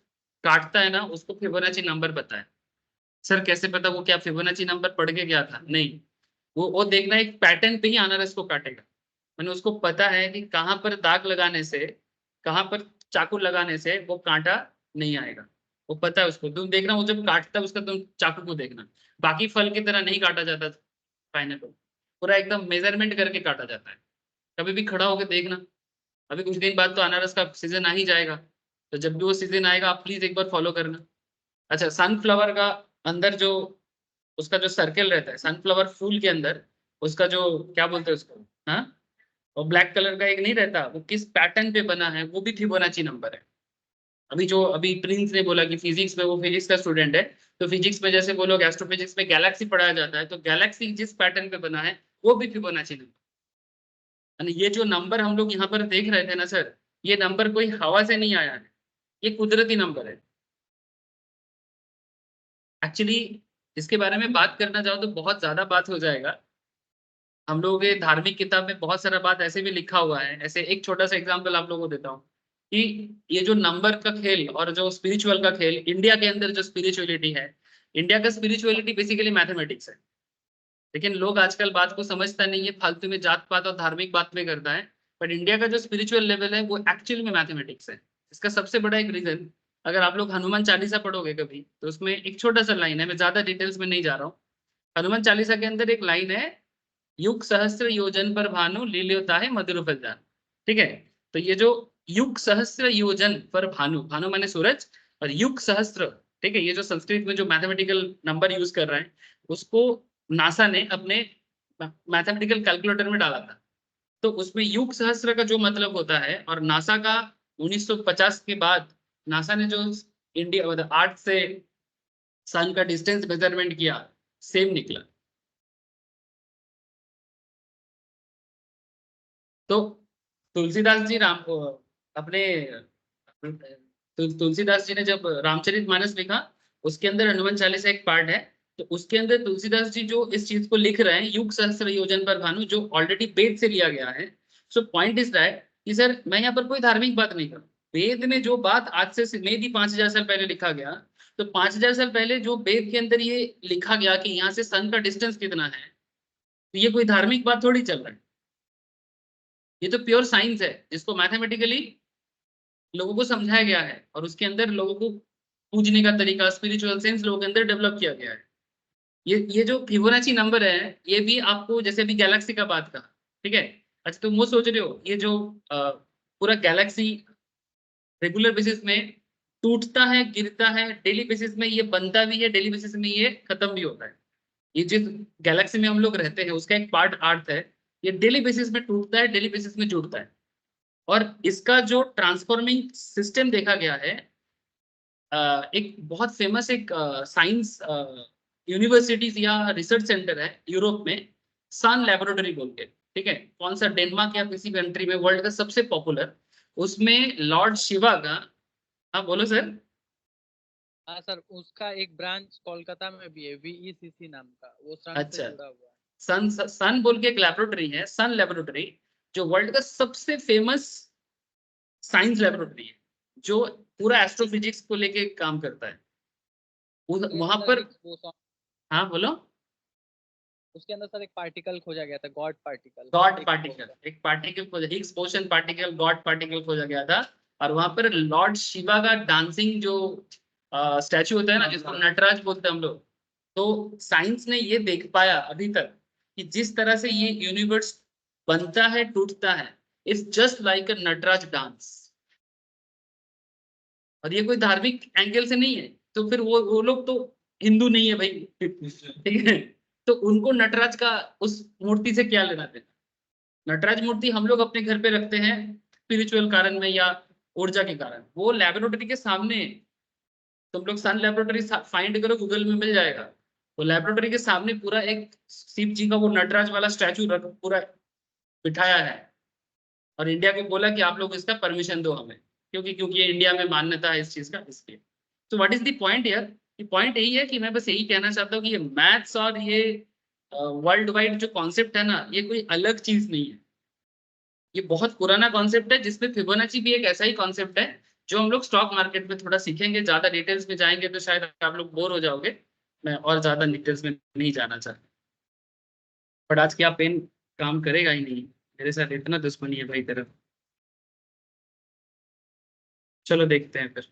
काटता है ना, उसको फिबोनाची नंबर पता है। सर कैसे पता? वो क्या फिबोनाची नंबर पढ़ के गया था? नहीं, वो देखना एक पैटर्न पे ही अनारस को काटेगा। मैंने उसको पता है कि कहाँ पर दाग लगाने से, कहाँ पर चाकू लगाने से वो कांटा नहीं आएगा। वो पता है उसको। तुम देखना वो जब काटता है उसका, तुम चाकू को देखना, बाकी फल की तरह नहीं काटा जाता पाइनएप्पल। पूरा एकदम मेजरमेंट करके काटा जाता है। कभी भी खड़ा होकर देखना। अभी कुछ दिन बाद तो अनारस का सीजन आ ही जाएगा, तो जब भी वो सीजन आएगा आप प्लीज एक बार फॉलो करना। अच्छा, सनफ्लावर का अंदर जो उसका जो सर्कल रहता है, सनफ्लावर फूल के अंदर उसका जो क्या बोलते हैं उसको, हाँ, और ब्लैक कलर का एक नहीं रहता, वो किस पैटर्न पे बना है, वो भी फिबोनाची नंबर है। अभी प्रिंस ने बोला कि फिजिक्स में, वो फिजिक्स का स्टूडेंट है, तो फिजिक्स में जैसे वो लोग एस्ट्रोफिजिक्स में गैलेक्सी पढ़ाया जाता है, तो गैलेक्सी जिस पैटर्न पे बना है वो भी फिबोनाची नंबर। यानी ये जो नंबर हम लोग यहाँ पर देख रहे थे ना सर, ये नंबर कोई हवा से नहीं आया है, ये कुदरती नंबर है। एक्चुअली इसके बारे में बात करना चाहो तो बहुत ज्यादा बात हो जाएगा। हम लोगों के धार्मिक किताब में बहुत सारा बात ऐसे भी लिखा हुआ है। ऐसे एक छोटा सा एग्जांपल आप लोगों को देता हूँ कि ये जो नंबर का खेल और जो स्पिरिचुअल का खेल, इंडिया के अंदर जो स्पिरिचुअलिटी है, इंडिया का स्पिरिचुअलिटी बेसिकली मैथमेटिक्स है। लेकिन लोग आजकल बात को समझता नहीं है, फालतू में जात पात और धार्मिक बात में करता है। बट इंडिया का जो स्पिरिचुअल लेवल है वो एक्चुअल में मैथमेटिक्स है। इसका सबसे बड़ा एक रीजन, अगर आप लोग हनुमान चालीसा पढ़ोगे कभी, तो उसमें एक छोटा सा लाइन है, मैं ज्यादा डिटेल्स में नहीं जा रहा हूँ। हनुमान चालीसा के अंदर एक लाइन है, युग सहस्त्र योजन पर भानु लील्योता है मधुर फलदान। ठीक है, तो ये जो युग सहस्त्र योजन पर भानु, भानु माने सूरज, और युग सहस्त्र, ठीक है, ये जो संस्कृत में जो मैथमेटिकल नंबर यूज कर रहे हैं, उसको नासा ने अपने मैथमेटिकल कैलकुलेटर में डाला था। तो उसमें युग सहस्त्र का जो मतलब होता है, और नासा का 1950 के बाद नासा ने जो इंडिया मतलब आर्थ से सन का डिस्टेंस मेजरमेंट किया, सेम निकला। तो तुलसीदास जी अपने तुलसीदास जी ने जब रामचरितमानस लिखा, उसके अंदर हनुमान चालीसा एक पार्ट है। तो उसके अंदर तुलसीदास जी जो इस चीज को लिख रहे हैं, युग सहस्त्र योजन पर भानु, जो ऑलरेडी वेद से लिया गया है। सो पॉइंट इज दैट कि सर मैं यहाँ पर कोई धार्मिक बात नहीं कर रहा। वेद में जो बात आज से मे भी 5000 साल पहले लिखा गया, तो 5000 साल पहले जो वेद के अंदर ये लिखा गया कि यहाँ से सन का डिस्टेंस कितना है, तो ये कोई धार्मिक बात थोड़ी चल रहा है। ये तो प्योर साइंस है, जिसको मैथमेटिकली लोगों को समझाया गया है, और उसके अंदर लोगों को पूजने का तरीका, स्पिरिचुअल सेंस लोगों के अंदर डेवलप किया गया है। ये जो फिबोनाची नंबर है, ये भी आपको, जैसे अभी गैलेक्सी का बात कहा, ठीक है। अच्छा, तुम वो सोच रहे हो, ये जो पूरा गैलेक्सी रेगुलर बेसिस में टूटता है, गिरता है, डेली बेसिस में ये बनता भी है, डेली बेसिस में ये खत्म भी होता है। ये जिस गैलेक्सी में हम लोग रहते हैं उसका एक पार्ट अर्थ है, ये डेली बेसिस में टूटता है, डेली बेसिस में जुड़ता है। और इसका जो ट्रांसफॉर्मिंग सिस्टम देखा गया है, एक बहुत फेमस एक साइंस यूनिवर्सिटीज या रिसर्च सेंटर है यूरोप में, सन लेबोरेटरी बोल के, ठीक है, कौन सा डेनमार्क या किसी कंट्री में, वर्ल्ड का सबसे पॉपुलर, उसमें लॉर्ड शिवा का, हाँ बोलो सर। हाँ सर, उसका एक ब्रांच कोलकाता में भी है, VECC नाम का, वो सन से अच्छा, जुड़ा हुआ है। सन बोल के एक लेबोरेटरी है, सन लेबोरेटरी, जो वर्ल्ड का सबसे फेमस साइंस लेबोरेटरी है, जो पूरा एस्ट्रोफिजिक्स को लेके काम करता है। उसके वहां अंदर पर, हिग्स बोसॉन, हाँ बोलो। उसके अंदर सर एक पार्टिकल खोजा गया था, God particle, God Higgs particle, boson. एक पार्टिकल खोजा, Higgs boson particle, God particle खोजा गया था। और वहां पर लॉर्ड शिवा का डांसिंग जो स्टैचू होता है ना, जिसको नटराज बोलते हैं हम लोग, तो साइंस ने ये देख पाया अभी तक कि जिस तरह से ये यूनिवर्स बनता है टूटता है, it's just like a Nataraj dance. और ये कोई धार्मिक एंगल से नहीं है, तो फिर वो लोग तो हिंदू नहीं है भाई, ठीक है। तो उनको नटराज का उस मूर्ति से क्या लेना देना। नटराज मूर्ति हम लोग अपने घर पे रखते हैं स्पिरिचुअल कारण में या ऊर्जा के कारण, वो लेबोरेटरी के सामने है। तुम लोग सन लेबोरेटरी फाइंड करो, गूगल में मिल जाएगा। वो लेबोरेटरी के सामने पूरा एक शिव जी का वो नटराज वाला स्टैचू रख पूरा बिठाया है। और इंडिया को बोला कि आप लोग इसका परमिशन दो हमें, क्योंकि ये इंडिया में मान्यता है इस चीज का, इसलिए। तो what is the point here, point यही है कि मैं बस यही कहना चाहता हूँ कि ये मैथ्स और ये वर्ल्ड वाइड जो कॉन्सेप्ट है ना, ये कोई अलग चीज नहीं है। ये बहुत पुराना कॉन्सेप्ट है, जिसमें फिबोनाची भी एक ऐसा ही कॉन्सेप्ट है, जो हम लोग स्टॉक मार्केट में थोड़ा सीखेंगे। ज्यादा डिटेल्स में जाएंगे तो शायद आप लोग बोर हो जाओगे, मैं और ज्यादा डिटेल्स में नहीं जाना चाहता। बट आज क्या पेन काम करेगा ही नहीं, मेरे साथ इतना दुश्मनी है भाई तरफ। चलो देखते हैं फिर।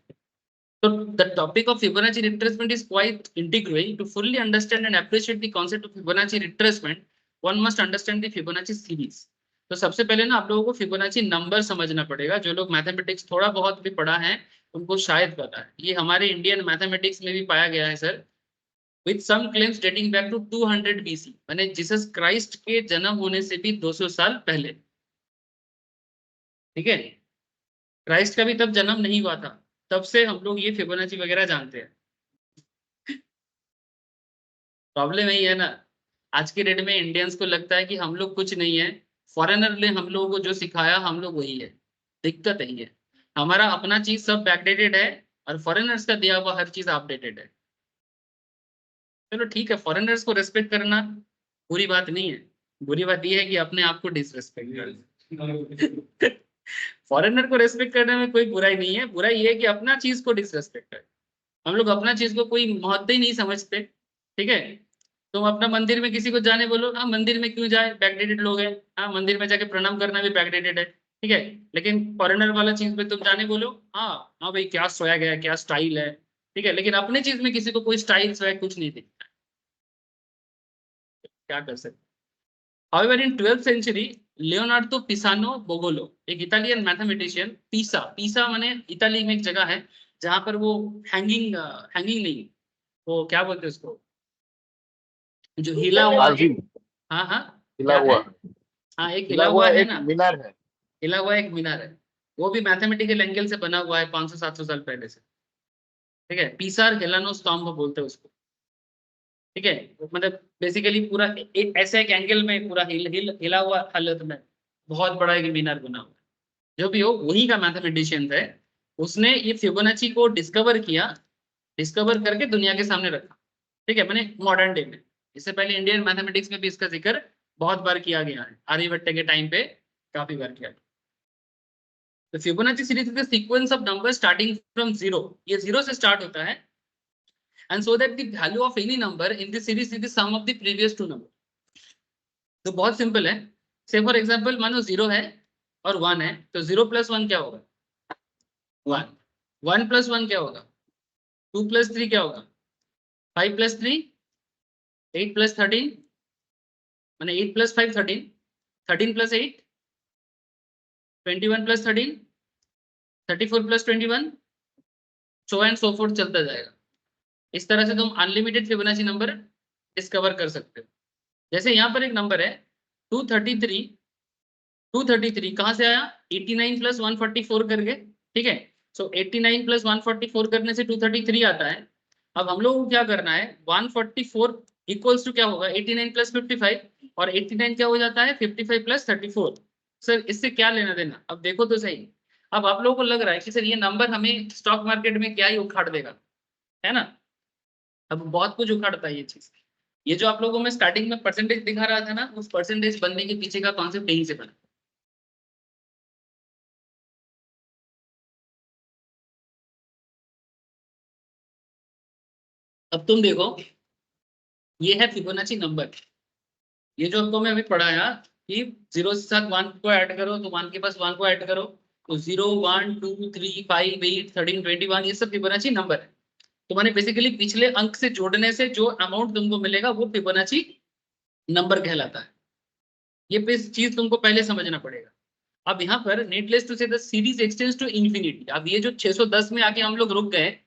So the topic of Fibonacci retracement is quite integral. To fully understand and appreciate the concept of Fibonacci retracement, one must understand the Fibonacci series. तो सबसे पहले ना आप लोगों को फिबोनाची नंबर समझना पड़ेगा। जो लोग मैथमेटिक्स थोड़ा बहुत भी पढ़ा है उनको शायद पता है, ये हमारे इंडियन मैथमेटिक्स में भी पाया गया है sir. With some claims dating back to 200 BC, माने जीसस क्राइस्ट के जन्म होने से भी 200 साल पहले, ठीक है। क्राइस्ट का भी तब जन्म नहीं हुआ था, तब से हम लोग ये फिबोनाची वगैरह जानते हैं। प्रॉब्लम यही है ना, आज के डेट में इंडियंस को लगता है कि हम लोग कुछ नहीं है, फॉरेनर ने हम लोगों को जो सिखाया हम लोग वही है। दिक्कत यही है, हमारा अपना चीज सब बैकडेटेड है, और फॉरेनर्स का दिया हुआ हर चीज अपडेटेड है। चलो ठीक है, फॉरेनर्स को रेस्पेक्ट करना बुरी बात नहीं है, बुरी बात यह है कि अपने आप को डिसरेस्पेक्ट करना। फॉरेनर को रेस्पेक्ट करने में कोई बुराई नहीं है, बुराई ये है कि अपना चीज को डिसरेस्पेक्ट है। हम लोग अपना चीज को कोई महत्व ही नहीं समझते, ठीक है। तुम अपना मंदिर में किसी को जाने बोलो, हाँ मंदिर में क्यों जाए, बैकडेटेड लोग हैं, हाँ मंदिर में जाके प्रणाम करना भी बैकडेटेड है, ठीक है। लेकिन फॉरेनर वाला चीज में तुम जाने बोलो, हाँ हाँ भाई क्या सोया गया, क्या स्टाइल है, ठीक है। लेकिन अपने चीज में किसी को कोई स्टाइल स्वैग कुछ नहीं दिखता, क्या कर सकते। However, in 12th century, Leonardo Pisano Bigollo, एक इटालियन मैथमेटिशियन, पीसा माने इताली में एक जगह है जहां पर वो हैंगिंग नहीं, वो क्या बोलते हैं उसको, जो हिला हुआ आर्चिंग, एक, हाँ हाँ, हिला क्या है, हुआ, हाँ एक हिला हिला हुआ हुआ है एक ना, मीनार है। हिला हुआ एक मीनार है। वो भी मैथमेटिकल एंगल से बना हुआ है 500-700 साल पहले से, ठीक है। पीसार हेलानो स्तंभ बोलते हैं उसको, ठीक है। मतलब बेसिकली पूरा ऐसे एक एंगल में पूरा हिला हुआ हालत में बहुत बड़ा एक मीनार बना हुआ है। जो भी हो, वही का मैथमेटिशियन है, उसने ये फिबोनाची को डिस्कवर किया, डिस्कवर करके दुनिया के सामने रखा, ठीक है, मैंने मॉडर्न डे में। इससे पहले इंडियन मैथमेटिक्स में भी इसका जिक्र बहुत बार किया गया है, आर्यभट्ट के टाइम पे काफी बार किया गया। तो Fibonacci series is the sequence of number starting from zero, ये जीरो से स्टार्ट होता है, and so that the value of any number in this series is the sum of the previous two number. तो बहुत simple है, से for example मानो zero है और वन है, तो जीरो प्लस वन क्या होगा, वन। वन प्लस वन क्या होगा, टू प्लस थ्री क्या होगा, five plus three, eight plus thirteen, मैंने eight plus five thirteen, thirteen plus eight 21 plus 13, 34 plus 21, so and so forth चलता जाएगा। इस तरह से तुम अनलिमिटेड फिबोनाची नंबर डिस्कवर कर सकते हो। जैसे यहाँ पर एक नंबर है 233, 233 कहाँ से आया, 89 प्लस 144 करके, ठीक है। सो 89 प्लस 144 करने से 233 आता है। अब हम लोग को क्या करना है, 144 इक्वल्स टू क्या होगा, 89 प्लस 55, और 89 क्या हो जाता है 55 प्लस 34। सर इससे क्या लेना देना, अब देखो तो सही। अब आप लोगों को लग रहा है कि सर ये नंबर हमें स्टॉक मार्केट में क्या ही उखाड़ देगा, है ना। अब बहुत कुछ उखाड़ता है ये चीज। ये जो आप लोगों में स्टार्टिंग में परसेंटेज दिखा रहा था ना, उस परसेंटेज बनने के पीछे का कॉन्सेप्ट यहीं से बना। अब तुम देखो, ये है फिबोनाची नंबर। ये जो आपको मैं अभी पढ़ाया कि 0 के साथ 1 को ऐड करो तो 1 के पास 1 को ऐड करो, तो 0 1 2 3 5 8 13 21 ये सब फिबोनाची नंबर है। तो मैंने बेसिकली पिछले अंक से जोड़ने से जो अमाउंट तुमको मिलेगा वो फिबोनाची नंबर कहलाता है। ये चीज तुमको पहले समझना पड़ेगा। अब यहाँ पर नेटलेस टू से the series extends to infinity. अब ये जो 610 में आके हम लोग रुक गए,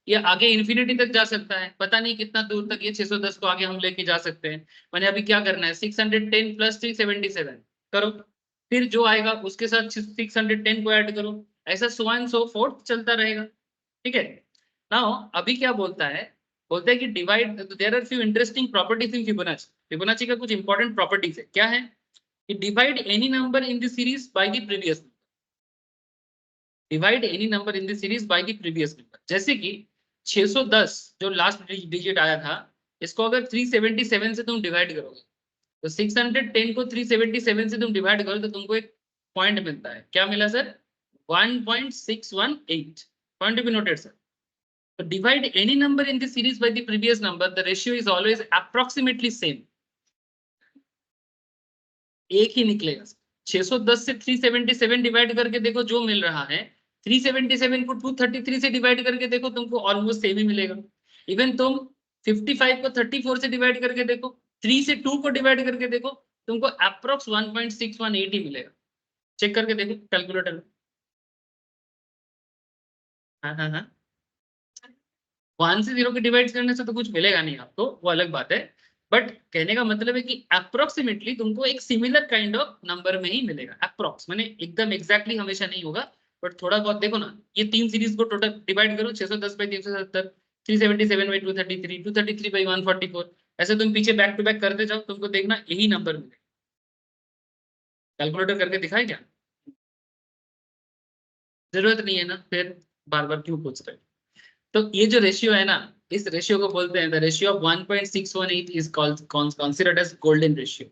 ये आगे इंफिनिटी तक जा सकता है। पता नहीं कितना दूर तक ये 610 को आगे हम लेके जा सकते हैं। मैंने अभी क्या करना है, 610 प्लस 377 करो, फिर जो आएगा उसके साथ 610 को ऐड करो, ऐसा सो एंड सो फोर्थ चलता रहेगा। ठीक है। नाउ अभी क्या बोलता है, बोलता है कि divide, there are few interesting properties in Fibonacci. Fibonacci का कुछ इंपॉर्टेंट प्रॉपर्टीज है। क्या है? Divide any number in the series by the previous number. Divide any number in the series by the previous number. जैसे कि 610 जो last digit आया था, इसको अगर 377 से तुम डिवाइड करोगे, तो 610 को 377 से तुम डिवाइड करो तो तुमको एक पॉइंट मिलता है। क्या मिला sir? 1.618 point be noted sir. तो divide any number in the series by the previous number, the ratio is always approximately same, एक ही निकलेगा। 610 से 377 डिवाइड करके देखो जो मिल रहा है, 377 को 233 से डिवाइड करके देखो तुमको ऑलमोस्ट सेम ही मिलेगा। इवन तुम 55 को 34 से डिवाइड करके देखो, 3 से 2 को डिवाइड करके देखो, तुमको अप्रोक्स 1.618 ही मिलेगा। चेक करके देखो कैलकुलेटर में। हाँ हाँ हाँ, 1 से 0 के डिवाइड करने से तो कुछ मिलेगा नहीं आपको, वो अलग बात है। बट कहने का मतलब है कि अप्रोक्सीमेटली तुमको एक सिमिलर काइंड ऑफ नंबर में ही मिलेगा। अप्रोक्स माने एकदम एग्जैक्टली हमेशा नहीं होगा, बट थोड़ा बहुत देखो ना, ये तीन सीरीज को टोटल डिवाइड करो, 610 बाई 370, 377 बाई 233, 233 बाई 144, ऐसे तुम पीछे बैक टू बैक करते जाओ, तुमको देखना यही नंबर मिलेगा। कैलकुलेटर करके दिखाए क्या? जरूरत नहीं है ना, फिर बार बार क्यों पूछ रहे हो? तो ये जो रेशियो है ना, इस रेशियो को बोलते हैं the ratio of 1.618 is considered as golden ratio.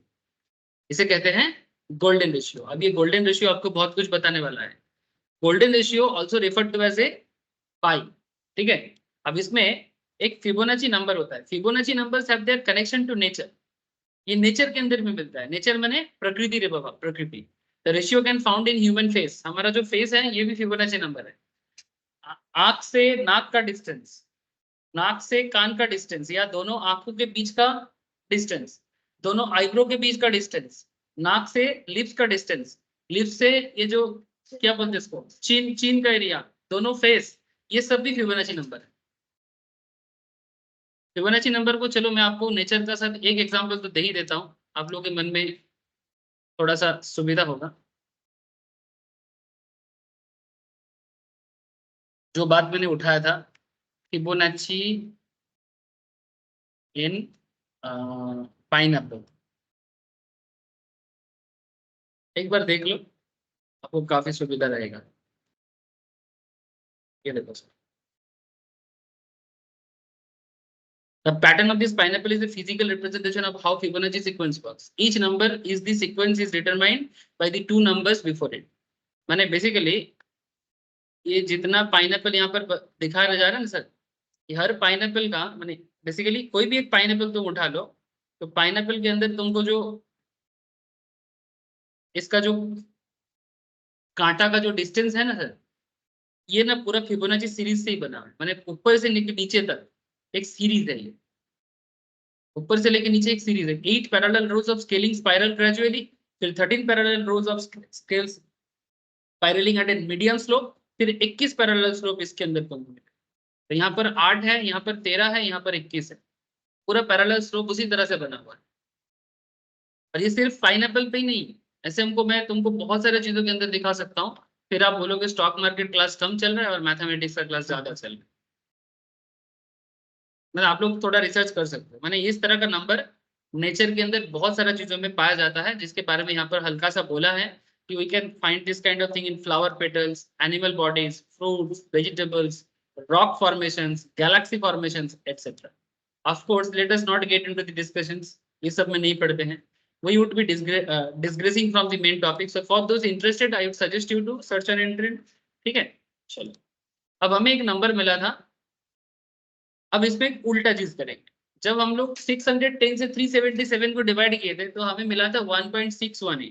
इसे कहते हैं गोल्डन रेशियो। अब ये गोल्डन रेशियो आपको बहुत कुछ बताने वाला है। Golden ratio also referred to as a pi. ठीक है। अब इसमें एक फिबोनाची नंबर होता है। Fibonacci numbers have their connection to nature. ये नेचर के अंदर में मिलता है। नेचर माने प्रकृति रे बाबा, प्रकृति। The ratio can found in human face. हमारा जो फेस है ये भी फिबोनाची नंबर है। आंख से नाक का डिस्टेंस, नाक से कान का डिस्टेंस, या दोनों आंखों के बीच का डिस्टेंस, दोनों आईब्रो के बीच का डिस्टेंस, नाक से लिप्स का डिस्टेंस, लिप्स से ये जो क्या बोलते हैं इसको, चीन, चीन का एरिया, दोनों फेस, ये सब भी फिबोनाची नंबर है। फिबोनाची नंबर को चलो मैं आपको नेचर का साथ एक एग्जांपल तो दे ही देता हूँ, आप लोगों के मन में थोड़ा सा सुविधा होगा। जो बात मैंने उठाया था, फिबोनाची इन पाइनएप्पल, एक बार देख लो, आपको काफी सुविधा रहेगा। ये देखो sir, the pattern of this pineapple is a physical representation of how Fibonacci sequence works. Each number is the sequence is determined by the two numbers before it. माने बेसिकली ये जितना पाइनएप्पल यहाँ पर दिखाया जा रहा है ना सर, ये हर पाइनएप्पल का माने बेसिकली कोई भी एक पाइनएप्पल तुम उठा लो, तो पाइनएप्पल के अंदर तुमको जो इसका जो कांटा का जो डिस्टेंस है ना सर, ये ना पूरा फिबोनाची सीरीज से ही बना है। माने ऊपर से नीचे तक एक सीरीज है ये, ऊपर से लेके नीचे एक सीरीज है। 8 parallel rows of scaling spiral gradually, फिर 13 parallel rows of scales spiralling at a medium slope, फिर 21 पैरेलल स्लोप इसके अंदर तुमको मिलेगा। तो यहाँ पर 8 है, यहाँ पर 13 है, यहाँ पर 21 है, पूरा पैरेलल स्लोप उसी तरह से बना हुआ है। और ये सिर्फ पाइनएप्पल पे ही नहीं है, ऐसे हमको मैं तुमको बहुत सारे चीजों के अंदर दिखा सकता हूँ। फिर आप बोलोगे स्टॉक मार्केट क्लास कम चल रहा है और मैथमेटिक्स का क्लास ज्यादा चल रहा है। मतलब आप लोग थोड़ा रिसर्च कर सकते हो। मैंने इस तरह का नंबर नेचर के अंदर बहुत सारा चीजों में पाया जाता है, जिसके बारे में यहाँ पर हल्का सा बोला है कि we can find this kind of thing in flower petals, animal bodies, fruits, vegetables, rock formations, galaxy formations, etc. Of course, let us not get into the discussions. ये सब में नहीं पढ़ते हैं. We would be digressing from the main topic. So for those interested, I would suggest you to search and enter. ठीक है, चलो. अब हमें एक नंबर मिला था. अब इसमें एक उल्टा चीज करेंगे. जब हम लोग 610 से 377 को डिवाइड किए थे तो हमें मिला था 1.618.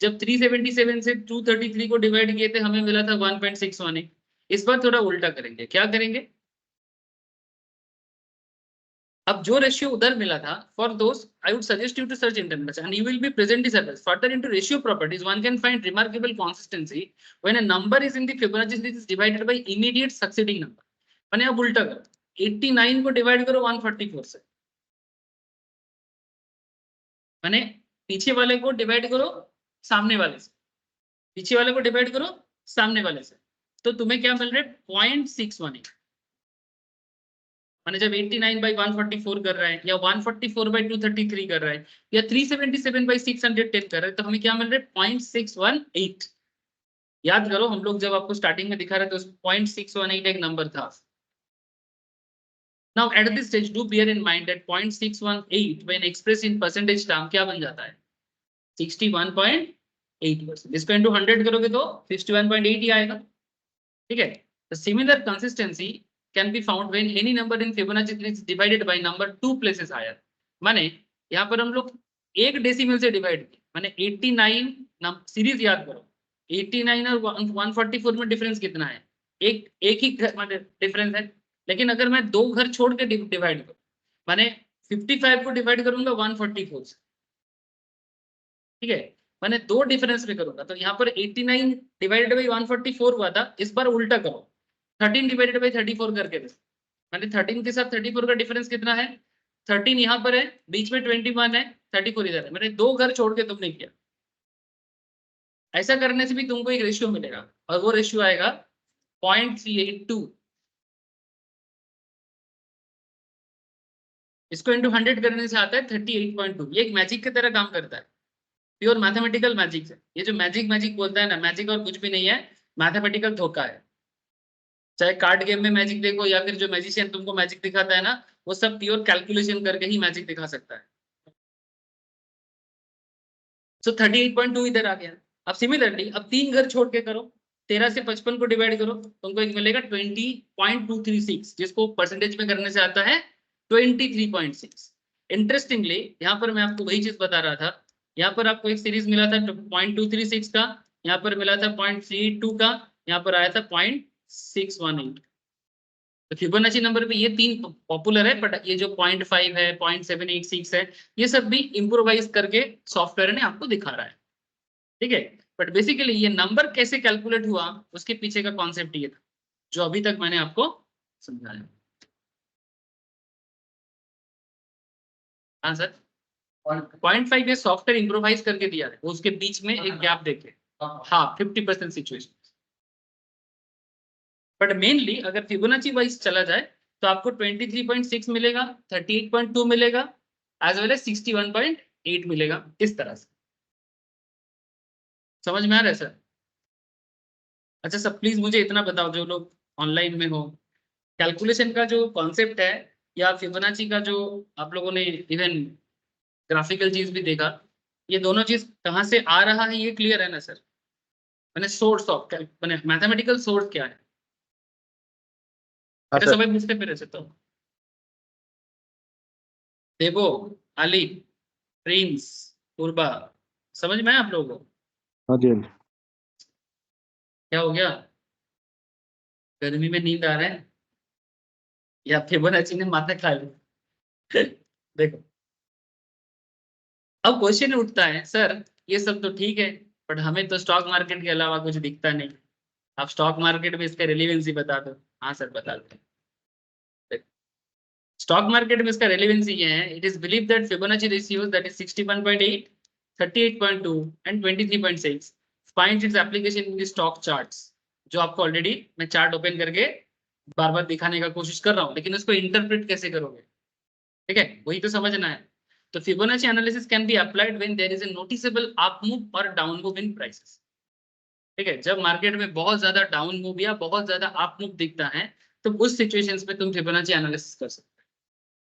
जब 377 से 233 को डिवाइड किए थे हमें मिला था 1.618. इस बार थोड़ा उल्टा करेंगे. क्या करेंगे? अब जो रेशियो उधर मिला था, for those I would suggest you to search internet and you will be present this address. Further into ratio properties one can find remarkable consistency when a number is in the Fibonacci series is divided by immediate succeeding number. माने अब उल्टा करो. 89 को divide करो 144 से. माने पीछे वाले को डिवाइड करो सामने वाले से. पीछे वाले को डिवाइड करो सामने वाले से. तो तुम्हें क्या मिल रहा है? 0.618. माने जब 89 by 144 कर रहा है या 144 by 233 कर रहा है या 377 by 610 कर रहा है तो हमें क्या मिल रहा है? 0.618. याद करो हम लोग जब आपको स्टार्टिंग में दिखा रहे थे उस 0.618 एक नंबर था. Now at this stage do bear in mind that 0.618 when expressed in percentage term क्या बन जाता है? 61.8%. इसको into 100 करोगे तो 61.8 ही आएगा. ठीक है. The similar consistency can be found when any number in Fibonacci is divided by number 2 places higher. माने यहाँ पर हम लोग एक डेसिमल से डिवाइड किए. माने 89 सीरीज याद करो. 89 और 144 में डिफरेंस कितना है? एक ही डिफरेंस है. लेकिन अगर मैं दो घर छोड़ के डिवाइड करूं माने 55 को डिवाइड करूंगा 144 से. ठीक है. मैंने दो डिफरेंस में करूंगा तो यहाँ पर 89 डिवाइडेड बाई 144 हुआ था. इस बार उल्टा करो 13 डिवाइडेड बाई 34 करके दे. मैंने 13 के साथ 34 का डिफरेंस कितना है? 13 यहाँ पर है, बीच में 21 है, 34 इधर है. मैंने दो घर छोड़ के तुमने किया. ऐसा करने से भी तुमको एक रेशियो मिलेगा और वो रेशियो आएगा 0.382. इसको इंटू 100 करने से आता है 38.2. ये एक मैजिक की तरह काम करता है. प्योर मैथमेटिकल मैजिक है. ये जो मैजिक बोलता है ना, मैजिक और कुछ भी नहीं है, मैथमेटिकल धोखा है. चाहे कार्ड गेम में मैजिक देखो या फिर जो मैजिशियन तुमको मैजिक दिखाता है ना, वो सब प्योर कैलकुलेशन करके ही मैजिक दिखा सकता है. सो 38.2 इधर आ गया. अब सिमिलरली अब तीन घर छोड़ के करो. 13 से 55 को डिवाइड करो तुमको एक मिलेगा 20.236 जिसको परसेंटेज में करने से आता है 23.6. इंटरेस्टिंगली यहाँ पर मैं आपको वही चीज बता रहा था. यहाँ पर आपको एक सीरीज मिला था 0.236 का, यहाँ पर मिला था 0.32 का, यहाँ पर आया था 0.618. तो फिबोनाची नंबर पे ये तीन पॉपुलर है. बट ये जो 0.5 है, 0.786 है, ये सब भी इम्प्रोवाइज करके सॉफ्टवेयर ने आपको दिखा रहा है. ठीक है. बट बेसिकली ये नंबर कैसे कैलकुलेट हुआ उसके पीछे का कॉन्सेप्ट ये था जो अभी तक मैंने आपको समझाया. हाँ सर. 0.5 ये सॉफ्टवेयर इम्प्रोवाइज करके दिया है, उसके बीच में एक गैप देके. हाँ 50% सिचुएशन. बट मेनली अगर फिबोनाची वाइज चला जाए तो आपको 23.6 मिलेगा, 38.2 मिलेगा, एज वेल एज 61.8 मिलेगा. इस तरह से समझ में आ रहा है सर? अच्छा सर प्लीज मुझे इतना बताओ जो लोग ऑनलाइन में हो, कैलकुलेशन का जो कॉन्सेप्ट है या फिबोनाची का जो आप लोगों ने इवन ग्राफिकल चीज भी देखा, ये दोनों चीज कहाँ से आ रहा है ये क्लियर है ना सर? मैंने सोर्स ऑफ मैंने मैथमेटिकल सोर्स क्या है हाँ मेरे सर. समय पूछते फिर ऐसे तो देवो, अली, प्रिंस, पूर्वा, समझ में है आप लोगों को? हाँ जी. क्या हो गया? गर्मी में नींद आ रहा है या फिबोनाची ने माथा खा लिया? देखो अब क्वेश्चन उठता है सर ये सब तो ठीक है बट हमें तो स्टॉक मार्केट के अलावा कुछ दिखता नहीं. आप स्टॉक मार्केट में इसका रिलेवेंसी बता दो. हाँ सर बता दो. स्टॉक मार्केट में इसका रेलेवेंसी ये है. It is believe that Fibonacci ratios that is 61.8, 38.2 and 23.6 finds its application in the stock charts. जो आपको ऑलरेडी मैं चार्ट ओपन करके बार बार दिखाने का कोशिश कर रहा हूँ, लेकिन उसको इंटरप्रेट कैसे करोगे? ठीक है, वही तो समझना है. तो Fibonacci analysis can be applied when there is a noticeable up move or down move in prices. ठीक है, जब मार्केट में बहुत ज्यादा डाउन मूव या बहुत ज्यादा अप मूव दिखता है तो उस सिचुएशंस में तुम फिबोनाची एनालिसिस कर सकते हो।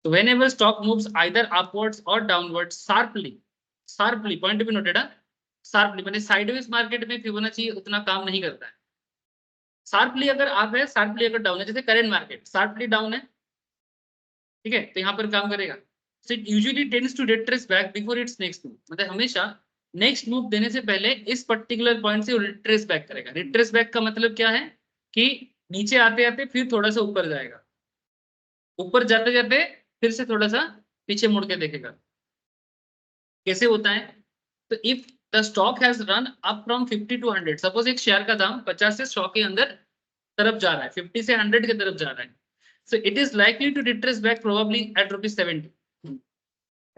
तो whenever stock moves either upwards और downwards sharply point to be noted, sharply माने साइडवेज मार्केट में फिबोनाची उतना काम नहीं करता है। शार्पली अगर आप है, शार्पली अगर डाउन है, जैसे करंट मार्केट शार्पली डाउन है, ठीक है, तो यहाँ पर काम करेगा। So it usually tends to retrace back before its next move, मतलब हमेशा नेक्स्ट मूव देने से पहले इस पर्टिकुलर पॉइंट से रिट्रेस बैक करेगा। रिट्रेस बैक का मतलब क्या है कि नीचे आते आते फिर थोड़ा सा ऊपर जाएगा, ऊपर जाते जाते फिर से थोड़ा सा पीछे मुड़ के देखेगा। कैसे होता है? तो if the stock has run up from 50 to 100, suppose एक शेयर का दाम 50 से 100 के अंदर तरफ जा रहा है, 50 से 100 के तरफ जा रहा है, so it is likely to retrace back probably at ₹70,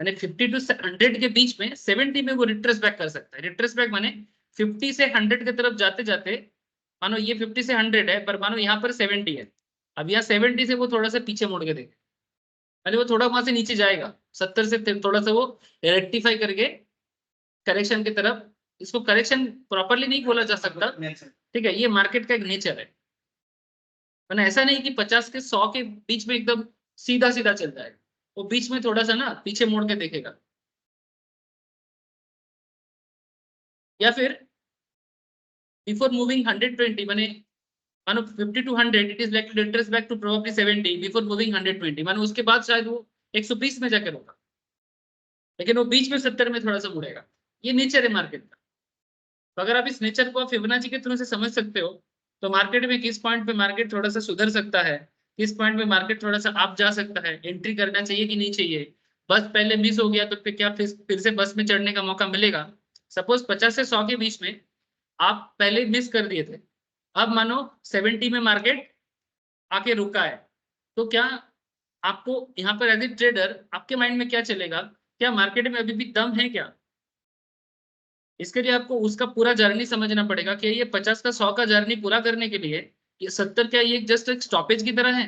यानी 50 टू 100 के बीच में 70 में वो रिट्रेस बैक कर सकता है। रिट्रेस बैक माने 50 से 100 के तरफ जाते जाते, मानो ये 50 से 100 है, पर मानो यहाँ पर 70 है, अब यहाँ 70 से वो थोड़ा सा पीछे मुड़ के देखे, यानी वो थोड़ा वहां से नीचे जाएगा, 70 से थोड़ा सा वो रेक्टिफाई करके करेक्शन की तरफ, इसको करेक्शन प्रॉपरली नहीं बोला जा सकता, ठीक है, ये मार्केट का एक नेचर है। मैंने ऐसा नहीं कि 50 के 100 के बीच में एकदम सीधा सीधा चल जाएगा, वो बीच में थोड़ा सा ना पीछे मोड़ के देखेगा। या फिर बिफोर मूविंग 120 मानो 50 to 100 it is like to retrace back to probably 70 before moving 120, मानो उसके बाद शायद वो 120 में जाकर होगा, लेकिन वो बीच में 70 में थोड़ा सा मुड़ेगा। ये नेचर है मार्केट का। तो अगर आप इस नेचर को फिबोनाची के थ्रू से समझ सकते हो, तो मार्केट में किस पॉइंट पे मार्केट थोड़ा सा सुधर सकता है, किस पॉइंट पे मार्केट थोड़ा सा अप जा सकता है, एंट्री करना चाहिए कि नहीं चाहिए, बस पहले मिस हो गया तो फिर क्या फिर से बस में चढ़ने का मौका मिलेगा। सपोज 50 से 100 के बीच में आप पहले मिस कर दिए थे, अब मानो 70 में मार्केट आके रुका है, तो क्या आपको यहाँ पर एज ए ट्रेडर आपके माइंड में क्या चलेगा, क्या मार्केट में अभी भी दम है क्या? इसके लिए आपको उसका पूरा जर्नी समझना पड़ेगा कि ये 50 का 100 का जर्नी पूरा करने के लिए ये 70 क्या ये जस्ट एक स्टॉपेज की तरह है।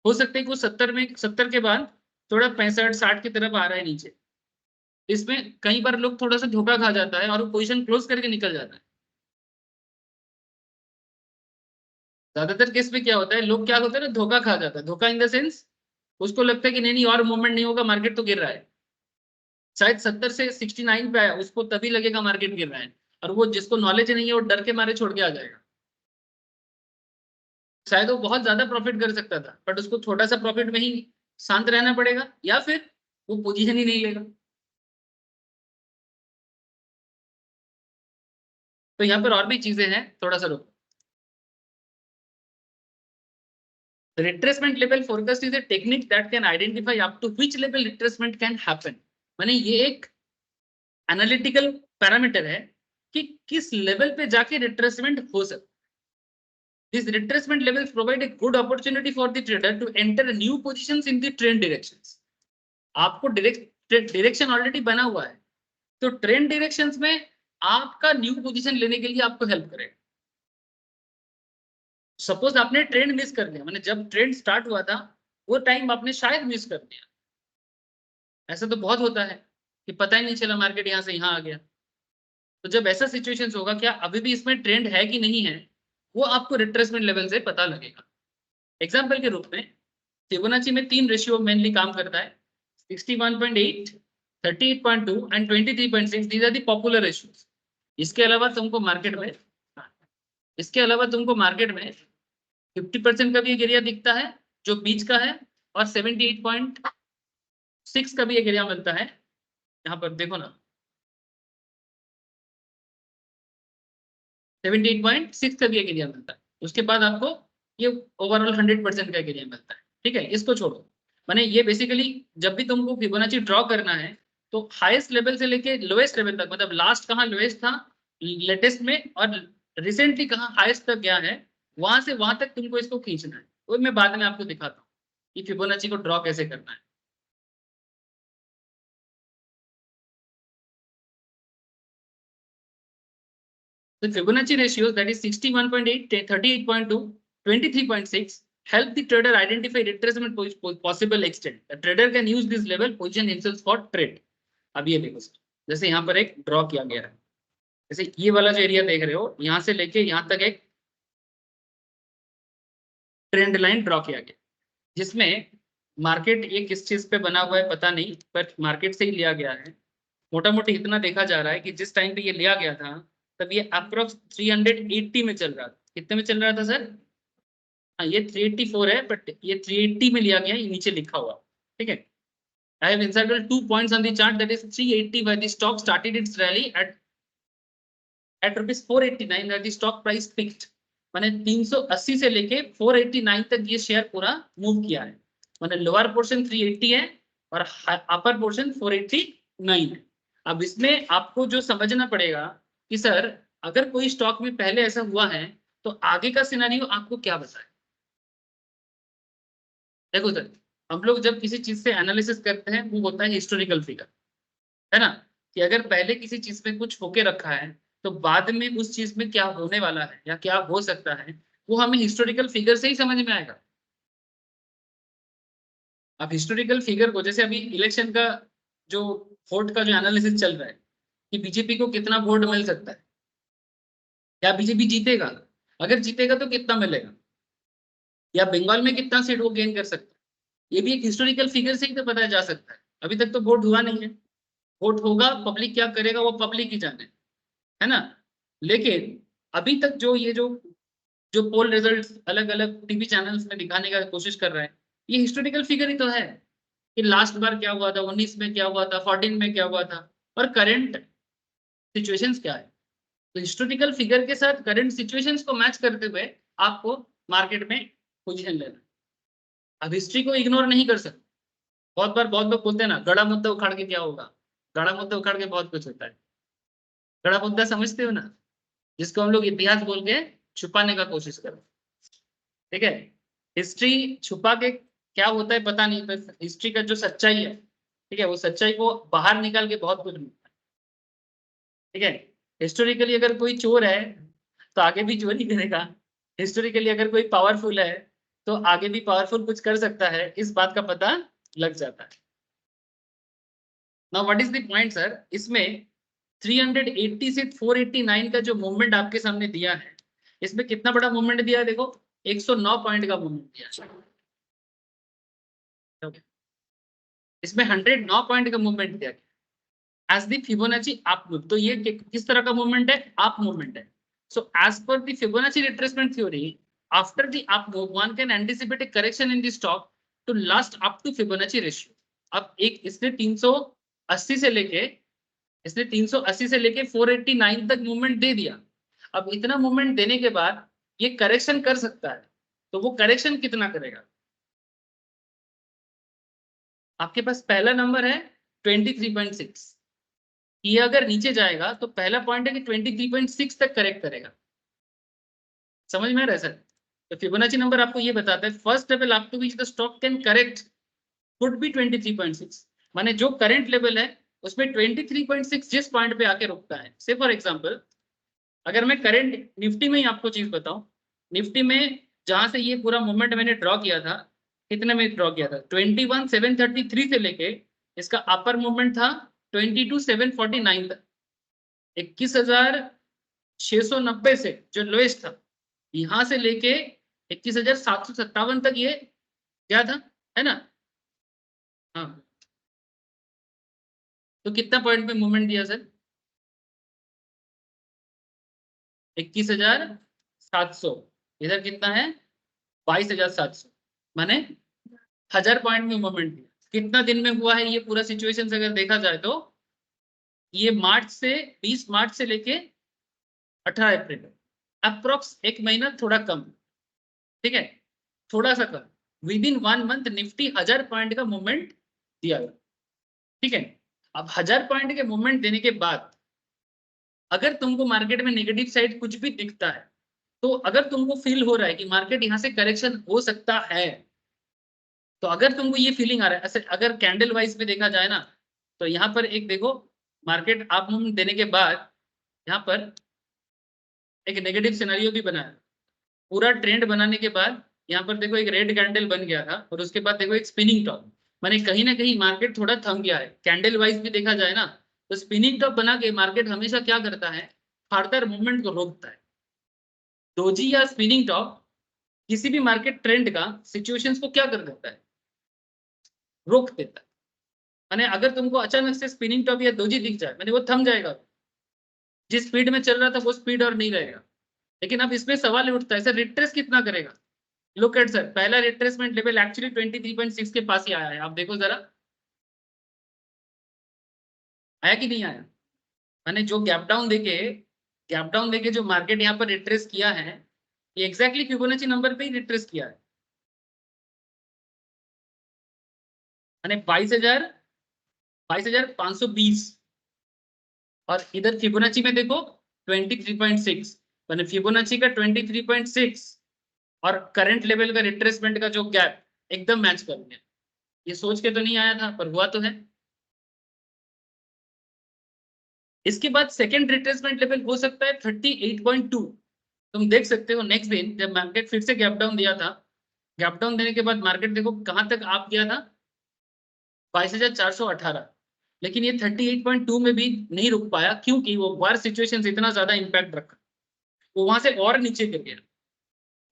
हो सकता है कि वो 70 के बाद थोड़ा 65-60 की तरफ आ रहा है नीचे, इसमें कई बार लोग थोड़ा सा धोखा खा जाता है और वो पोजीशन क्लोज करके निकल जाता है। ज्यादातर केस में क्या होता है, लोग क्या होता है ना, धोखा खा जाता है। धोखा इन द सेंस उसको लगता है कि नहीं और मूवमेंट नहीं होगा, मार्केट तो गिर रहा है, शायद 70 से 69 पे आया, उसको तभी लगेगा मार्केट गिर रहा है, और वो जिसको नॉलेज नहीं है वो डर के मारे छोड़ के आ जाएगा। शायद वो बहुत ज्यादा प्रॉफिट कर सकता था, बट उसको थोड़ा सा प्रॉफिट में ही शांत रहना पड़ेगा, या फिर वो पोजीशन ही नहीं लेगा। तो यहाँ पर और भी चीजें हैं, थोड़ा सा रुको। The retracement level forecast is a technique that can identify up to which level retracement can happen. माने ये एक एनालिटिकल पैरामीटर है कि किस लेवल पे जाके रिट्रेसमेंट हो सकता है। These retracement levels provide a good opportunity for the trader to enter new positions in the trend directions. आपको डायरेक्शन ऑलरेडी बना हुआ है, तो ट्रेंड डायरेक्शंस में आपका न्यू पोजीशन लेने के लिए आपको हेल्प करेगा। सपोज आपने ट्रेंड मिस कर दिया, मैंने जब ट्रेंड स्टार्ट हुआ था वो टाइम आपने शायद मिस कर दिया, ऐसा तो बहुत होता है कि पता ही नहीं चला मार्केट यहाँ से यहाँ आ गया। तो जब ऐसा सिचुएशंस होगा, क्या अभी भी इसमें ट्रेंड है कि नहीं है, वो आपको रिट्रेसमेंट लेवल से पता लगेगा। एग्जाम्पल के रूप में फिबोनाची में 3 रेशियो मेनली काम करता है, 61.8, 38.2 and 23.6। These are the popular ratios. इसके अलावा तुमको मार्केट में 50% का भी एक एरिया दिखता है जो बीच का है, और 78.6 का भी एक एरिया मिलता है। यहाँ पर देखो ना, 78.6 का भी एक एरिया मिलता है। उसके बाद आपको ये ओवरऑल 100% का एक एरिया मिलता है। ठीक है, इसको छोड़ो, माने ये बेसिकली जब भी तुमको फिबोनाची ड्रॉ करना है तो हाईएस्ट लेवल से लेके लोएस्ट लेवल तक, मतलब लास्ट कहाँ लोएस्ट था लेटेस्ट में, और रिसेंटली कहाँ हाईएस्ट तक गया है, वहां से वहां तक तुमको इसको खींचना है। वो मैं बाद में आपको दिखाता हूँ कि फिबोनाची को ड्रॉ कैसे करना है। The Fibonacci ratios, that is 61.8, 38.2, 23.6, help the trader identify retracement possible extent. The trader can use this level position himself for trade. अब ये देखो सर, जैसे यहाँ पर एक ड्रॉ किया गया है, जैसे ये वाला जो एरिया देख रहे हो, यहाँ से लेके यहाँ तक एक ट्रेंड लाइन ड्रॉ किया गया, जिसमें मार्केट ये किस चीज पे बना हुआ है पता नहीं, पर मार्केट से ही लिया गया है। मोटा मोटी इतना देखा जा रहा है कि जिस टाइम पे ये लिया गया था तब ये अप्रोक्स 380 में चल रहा था। कितने में चल रहा था सर? हाँ, ये 384 है, बट ये 380 में लिया गया, ये नीचे लिखा हुआ, ठीक है। I have inserted 2 points on the chart, that is 380 where the stock started its rally at rupees 489 where the stock price peaked। माने 380 से लेके 489 तक ये शेयर पूरा मूव किया है। माने लोअर पोर्शन 380 है और अपर पोर्शन 489 है। अब इसमें आपको जो समझना पड़ेगा कि सर अगर कोई स्टॉक में पहले ऐसा हुआ है तो आगे का सिनेरियो आपको क्या बताए। देखो सर, हम लोग जब किसी चीज से एनालिसिस करते हैं वो होता है हिस्टोरिकल फिगर, है ना, कि अगर पहले किसी चीज में कुछ होके रखा है तो बाद में उस चीज में क्या होने वाला है या क्या हो सकता है वो हमें हिस्टोरिकल फिगर से ही समझ में आएगा। अब हिस्टोरिकल फिगर को, जैसे अभी इलेक्शन का जो वोट का जो एनालिसिस चल रहा है कि बीजेपी को कितना वोट मिल सकता है, क्या बीजेपी जीतेगा, अगर जीतेगा तो कितना मिलेगा, या बंगाल में कितना सीट वो गेन कर सकता है, ये भी एक हिस्टोरिकल फिगर से ही तो पता जा सकता है। अभी तक तो वोट हुआ नहीं है, वोट होगा, पब्लिक क्या करेगा वो पब्लिक ही जाने, है ना। लेकिन अभी तक जो ये जो जो पोल रिजल्ट्स अलग अलग टीवी चैनल्स में दिखाने का कोशिश कर रहा है, ये हिस्टोरिकल फिगर ही तो है कि लास्ट बार क्या हुआ था, 19 में क्या हुआ था, 14 में क्या हुआ था, और करंट सिचुएशंस क्या है। तो हिस्टोरिकल फिगर के साथ करंट सिचुएशंस को मैच करते हुए आपको मार्केट में पोजीशन लेना। अब हिस्ट्री को इग्नोर नहीं कर सकते। बहुत बार बहुत लोग बोलते हैं ना, गड़ा मुद्दा उखाड़ के क्या होगा, गड़ा मुद्दा उखाड़ के बहुत कुछ होता है। गड़ा मुद्दा समझते हो ना, जिसको हम लोग इतिहास बोल के छुपाने का कोशिश कर रहे हैं, ठीक है। हिस्ट्री छुपा के क्या होता है पता नहीं, पर हिस्ट्री का जो सच्चाई है, ठीक है, वो सच्चाई को बाहर निकाल के बहुत कुछ मिलता है, ठीक है। हिस्टोरिकली अगर कोई चोर है तो आगे भी चोरी करेगा, हिस्टोरिकली अगर कोई पावरफुल है तो आगे भी पावरफुल कुछ कर सकता है, इस बात का पता लग जाता है। Now what is the point sir, इसमें 380 से 489 का जो मूवमेंट आपके सामने दिया है, इसमें कितना बड़ा मूवमेंट दिया है, देखो 109 पॉइंट का मूवमेंट दिया है। इसमें 109 पॉइंट का मूवमेंट दिया गया as the Fibonacci up move. तो ये किस तरह का मूवमेंट है, अप मूवमेंट है। So as per the Fibonacci retracement theory, after the up move one can anticipate a correction in the stock to last up to Fibonacci ratio। अब एक इसने 380 से लेके 489 तक मूवमेंट दे दिया। अब इतना मूवमेंट देने के बाद ये करेक्शन कर सकता है, तो वो करेक्शन कितना करेगा। आपके पास पहला नंबर है 23.6, ये अगर नीचे जाएगा तो पहला पॉइंट है कि 23.6 तक करेक्ट करेगा। समझ में आ रहा है सर। तो फिबोनाची नंबर आपको ये बताता है first level up to which the stock can correct would be 23.6। माने जो करंट लेवल है उसमें 23.6 जिस पॉइंट पे आके रुकता है। से फॉर एग्जांपल अगर मैं करंट निफ्टी में ही आपको चीज बताऊं, निफ्टी में जहां से ये पूरा मूवमेंट मैंने ड्रॉ किया था, कितने में ड्रॉ किया था, 21,733 से लेके इसका अपर मूवमेंट था 22,749 तक। 21,690 से जो लोएस्ट था, यहां से लेके 21,757 तक ये क्या था, है ना। हाँ, तो कितना पॉइंट पे मूवमेंट दिया सर, 21,700। इधर कितना है, 22,700, माने 1000 पॉइंट में मूवमेंट दिया। कितना दिन में हुआ है ये पूरा सिचुएशन अगर देखा जाए तो ये मार्च से 20 मार्च से लेके 18 अप्रैल, अप्रोक्स एक महीना थोड़ा कम, ठीक है, थोड़ा सा कम। Within 1 month Nifty 1000 point का मूवमेंट दिया गया, ठीक है। अब 1000 पॉइंट के मूवमेंट देने के बाद अगर तुमको मार्केट में नेगेटिव साइड कुछ भी दिखता है, तो अगर तुमको फील हो रहा है कि मार्केट यहाँ से करेक्शन हो सकता है, तो अगर तुमको ये फीलिंग आ रहा है, ऐसे अगर कैंडल वाइज में देखा जाए ना, तो यहाँ पर एक देखो मार्केट अप मूवमेंट देने के बाद यहाँ पर एक नेगेटिव सिनेरियो भी बना है। पूरा ट्रेंड बनाने के बाद यहाँ पर देखो एक रेड कैंडल बन गया था और उसके बाद देखो एक स्पिनिंग टॉप, माने कहीं ना कहीं मार्केट थोड़ा थम गया है। कैंडल वाइज भी देखा जाए ना तो स्पिनिंग टॉप बना के मार्केट हमेशा क्या करता है, फर्दर मूवमेंट को रोकता है। डोजी या स्पिनिंग टॉप किसी भी मार्केट ट्रेंड का सिचुएशंस को क्या कर देता है, रोक देता है। माने अगर तुमको अचानक से स्पिनिंग टॉप या डोजी दिख जाए, माने वो थम जाएगा, जिस स्पीड में चल रहा था वो स्पीड और नहीं रहेगा। लेकिन अब इसमें सवाल उठता है सर रिट्रेस कितना करेगा। लुक एट सर, पहला रिट्रेसमेंट लेवल एक्चुअली 23.6 के पास ही आया है, आप देखो जरा आया कि नहीं आया। माने जो गैप डाउन देके जो मार्केट यहाँ पर रिट्रेस किया है, ये एग्जैक्टली फिबोनाची नंबर पे ही रिट्रेस किया है। माने 22,520 और इधर फिबोनाची में देखो 23.6, माने फिबोनाची का 23.6 और करंट लेवल का रिट्रेसमेंट का जो गैप एकदम मैच कर गया। ये सोच के तो नहीं आया था पर हुआ तो है। इसके बाद सेकंड रिट्रेसमेंट लेवल हो सकता है 38.2। तुम देख सकते हो नेक्स्ट दिन जब मार्केट फिर से गैप डाउन दिया था, गैप डाउन देने के बाद मार्केट देखो कहां तक आप गया था, 22,418। लेकिन ये 38.2 में भी नहीं रुक पाया क्योंकि वो वार सिचुएशन इतना ज्यादा इंपैक्ट रखा, वो वहां से और नीचे गिर गया।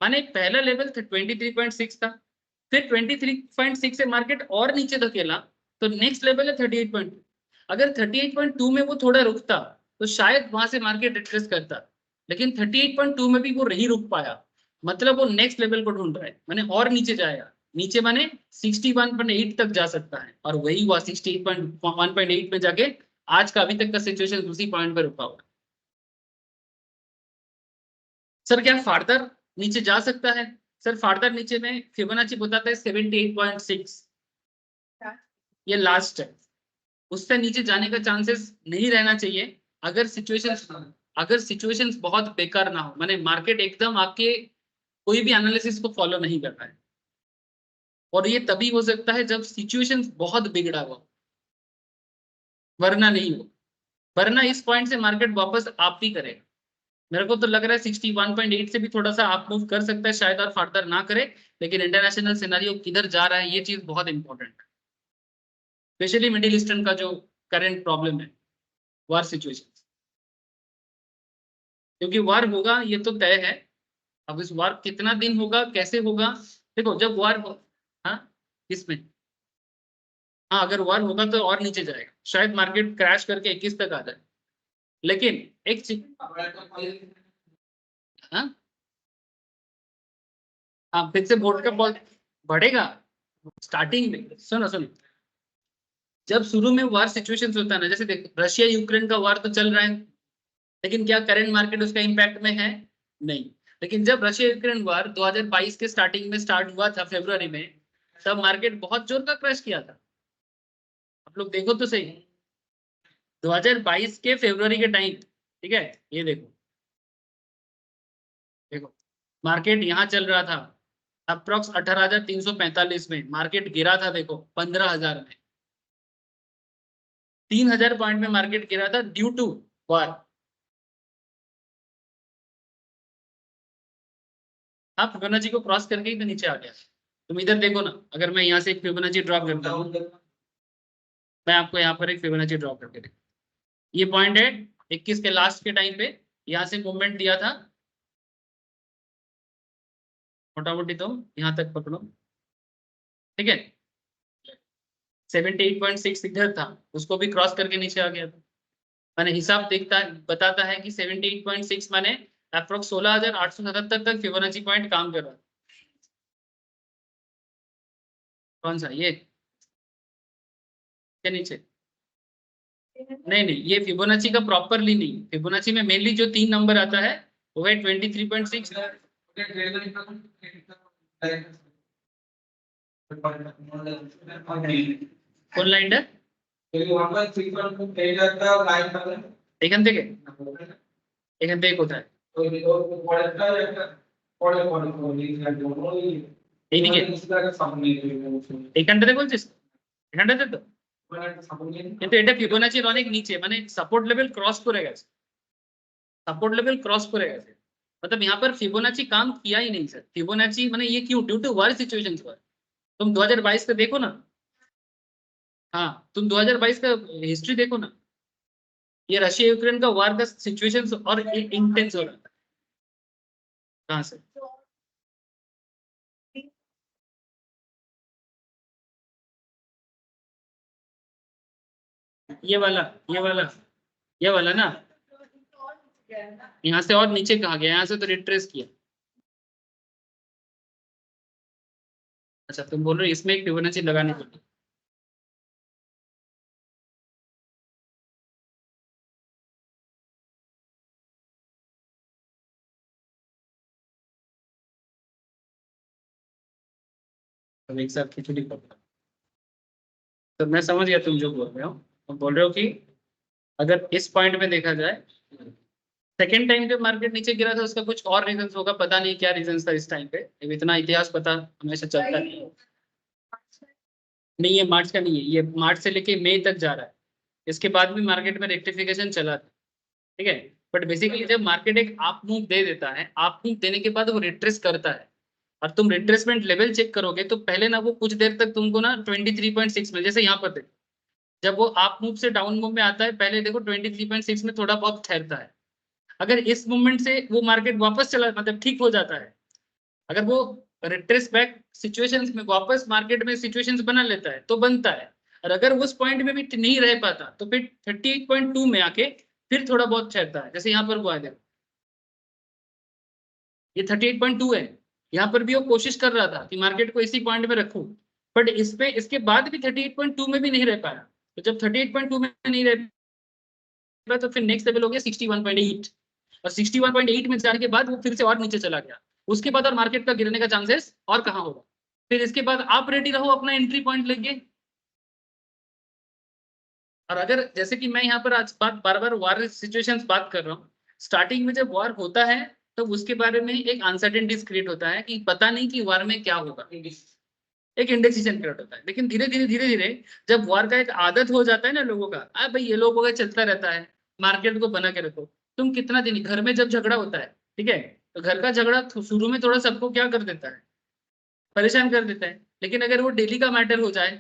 माने पहला लेवल 23.6 था, फिर 23.6 से मार्केट और नीचे धकेला, तो नेक्स्ट लेवल है 38.2। अगर 38.2 में वो थोड़ा रुकता तो शायद वहां से मार्केट रिट्रेस करता, लेकिन 38.2 में भी वो नहीं रुक पाया। मतलब वो नेक्स्ट लेवल को ढूंढ रहा है, माने और नीचे जाएगा, नीचे माने 61.8 तक जा सकता है, और वही हुआ 68.1.8 में जाके आज का अभी तक का सिचुएशन उसी पॉइंट पर रुका हुआ। सर क्या फार्दर नीचे जा सकता है? सर फार्दर नीचे में फिबोनाची बताता है 78.6, ये लास्ट है, उससे नीचे जाने का चांसेस नहीं रहना चाहिए अगर सिचुएशंस बहुत बेकार ना हो, माने मार्केट एकदम आपके कोई भी एनालिसिस को फॉलो नहीं कर रहा है। और ये तभी हो सकता है जब सिचुएशंस बहुत बिगड़ा हुआ, वरना नहीं हो। वरना इस पॉइंट से मार्केट वापस आप ही करेगा। मेरे को तो लग रहा है 61.8 से भी थोड़ा सा आप मूव कर सकता है शायद और फर्दर ना करे, लेकिन इंटरनेशनल सिनेरियो किधर जा रहा है ये चीज बहुत इंपॉर्टेंट है, स्पेशली मिडिल ईस्टर्न का जो करंट प्रॉब्लम है, वार सिचुएशन। क्योंकि वार होगा ये तो तय है, अब इस वार कितना दिन होगा कैसे होगा, देखो जब वार हो, हाँ किसमें, हाँ अगर वार होगा तो और नीचे जाएगा, शायद मार्केट क्रैश करके 21 तक आ जाए। लेकिन एक चीज, हाँ हाँ फिर से वोट का बॉल बढ़ेगा। स्टार्टिंग में सुनो सुनो, जब शुरू में वार सिचुएशंस होता है ना, जैसे देखो रशिया यूक्रेन का वार तो चल रहा है, लेकिन क्या करंट मार्केट उसका इंपैक्ट में है? नहीं। लेकिन जब रशिया यूक्रेन वार 2022 के स्टार्टिंग में स्टार्ट हुआ था फरवरी में, तब मार्केट बहुत जोर का क्रैश किया था। आप लोग देखो तो सही, 2022 के फरवरी के टाइम, ठीक है, ये देखो देखो मार्केट यहाँ चल रहा था अप्रोक्स 18,345 में, मार्केट गिरा था देखो 15,000 में, 3,000 पॉइंट में मार्केट गिरा था ड्यू टू वार। आप फिबोनाची को क्रॉस करके ही तो नीचे आ गया। तुम इधर देखो ना, अगर मैं यहाँ से एक फिबोनाची ड्रॉप करता हूँ, मैं आपको यहाँ पर एक फिबोनाची ड्रॉप करके देखता हूँ। ये पॉइंट है 21 के लास्ट के टाइम पे, यहाँ से मूवमेंट दिया था, मोटा मोटी तो यहाँ तक पकड़ो, ठीक है, 78.6 इधर था, उसको भी क्रॉस करके नीचे आ गया था। मैंने हिसाब देखता बताता है कि 78.6 माने अप्रोक्स 16,877 तक फिबोनाची पॉइंट काम कर रहा है। कौन सा ये के नीचे? नहीं नहीं, ये फिबोनाची का प्रॉपरली नहीं, फिबोनाची में मेनली जो 3 नंबर आता है वो है 23.6। কোন লাইনটা এখান থেকে কোথায় এইদিকে এইখানটাতে বলছিস, এখানটাতে তো, কিন্তু এটা ফিবোনাচির অনেক নিচে, মানে সাপোর্ট লেভেল ক্রস করে গেছে, सपोर्ट लेवल क्रॉस करे गए, मतलब यहाँ पर फिबोनाची काम किया ही नहीं सर। फिबोनाची माने ये क्यों, ड्यू टू वार सिचुएशंस पर। तुम 2022 का देखो ना, हाँ तुम 2022 का हिस्ट्री देखो ना, ये रशिया यूक्रेन का वार का सिचुएशंस और इंटेंस हो रहा था। कहाँ से? ये वाला ना, यहाँ से और नीचे कहा गया, यहाँ से तो रिट्रेस किया। अच्छा तुम बोल रहे हो इसमें एक फिबोनाची लगाने को। अब एक साथ खिचड़ी पकड़ा, तो मैं समझ गया तुम जो बोल रहे हो। तुम बोल रहे हो कि अगर इस पॉइंट में देखा जाए, सेकेंड टाइम जब मार्केट नीचे गिरा था उसका कुछ और रीजन होगा, पता नहीं क्या रीजन था इस टाइम पे, अब इतना इतिहास पता हमेशा चलता नहीं है। नहीं ये मार्च का नहीं है, ये मार्च से लेके मई तक जा रहा है, इसके बाद भी मार्केट में रेक्टिफिकेशन चला था, ठीक है। बट बेसिकली जब मार्केट एक आप मूव दे देता है, आप मूव देने के बाद वो रिट्रेस करता है, और तुम रिट्रेसमेंट लेवल चेक करोगे तो पहले ना वो कुछ देर तक तुमको ना 23.6 में, जैसे यहाँ पर देखो, जब वो आप मूव से डाउन मूव में आता है पहले देखो 23.6 में थोड़ा बहुत ठहरता है। अगर इस मूवमेंट से वो मार्केट वापस चला, मतलब ठीक हो जाता है, अगर वो रिट्रेस बैक सिचुएशंस में वापस मार्केट में सिचुएशंस बना लेता है तो बनता है, और अगर उस पॉइंट में भी नहीं रह पाता तो फिर 38.2 में आके फिर थोड़ा बहुत ठहरता है, जैसे यहाँ पर वो आ गया, ये 38.2 है, यहाँ पर भी वो कोशिश कर रहा था कि मार्केट को इसी पॉइंट में रखूं, बट इस पे इसके बाद भी 38.2 में भी नहीं रह पाया। तो जब 38.2 में नहीं रह पाया तो फिर नेक्स्ट लेवल हो गया 61.8, और 61.8 में जाने के बाद वो फिर से और नीचे चला गया, उसके बाद और मार्केट का गिरने का चांसेस और कहाँ होगा। फिर इसके बाद आप रेडी रहो अपना एंट्री पॉइंट लेके। और अगर जैसे कि मैं यहाँ पर आज बार बार वार सिचुएशंस बात कर रहा हूँ, स्टार्टिंग में जब वार होता है तो उसके बारे में एक अनसर्टेनिटीज क्रिएट होता है कि पता नहीं कि वार में क्या होगा, एक इंडेसिजन क्रिएट होता है। लेकिन धीरे धीरे जब वार का एक आदत हो जाता है ना लोगों का, भाई ये लोगों का चलता रहता है, मार्केट को बना के रखो। तुम कितना दिन, घर में जब झगड़ा होता है, ठीक है, तो घर का झगड़ा शुरू में थोड़ा सबको क्या कर देता है, परेशान कर देता है, लेकिन अगर वो डेली का मैटर हो जाए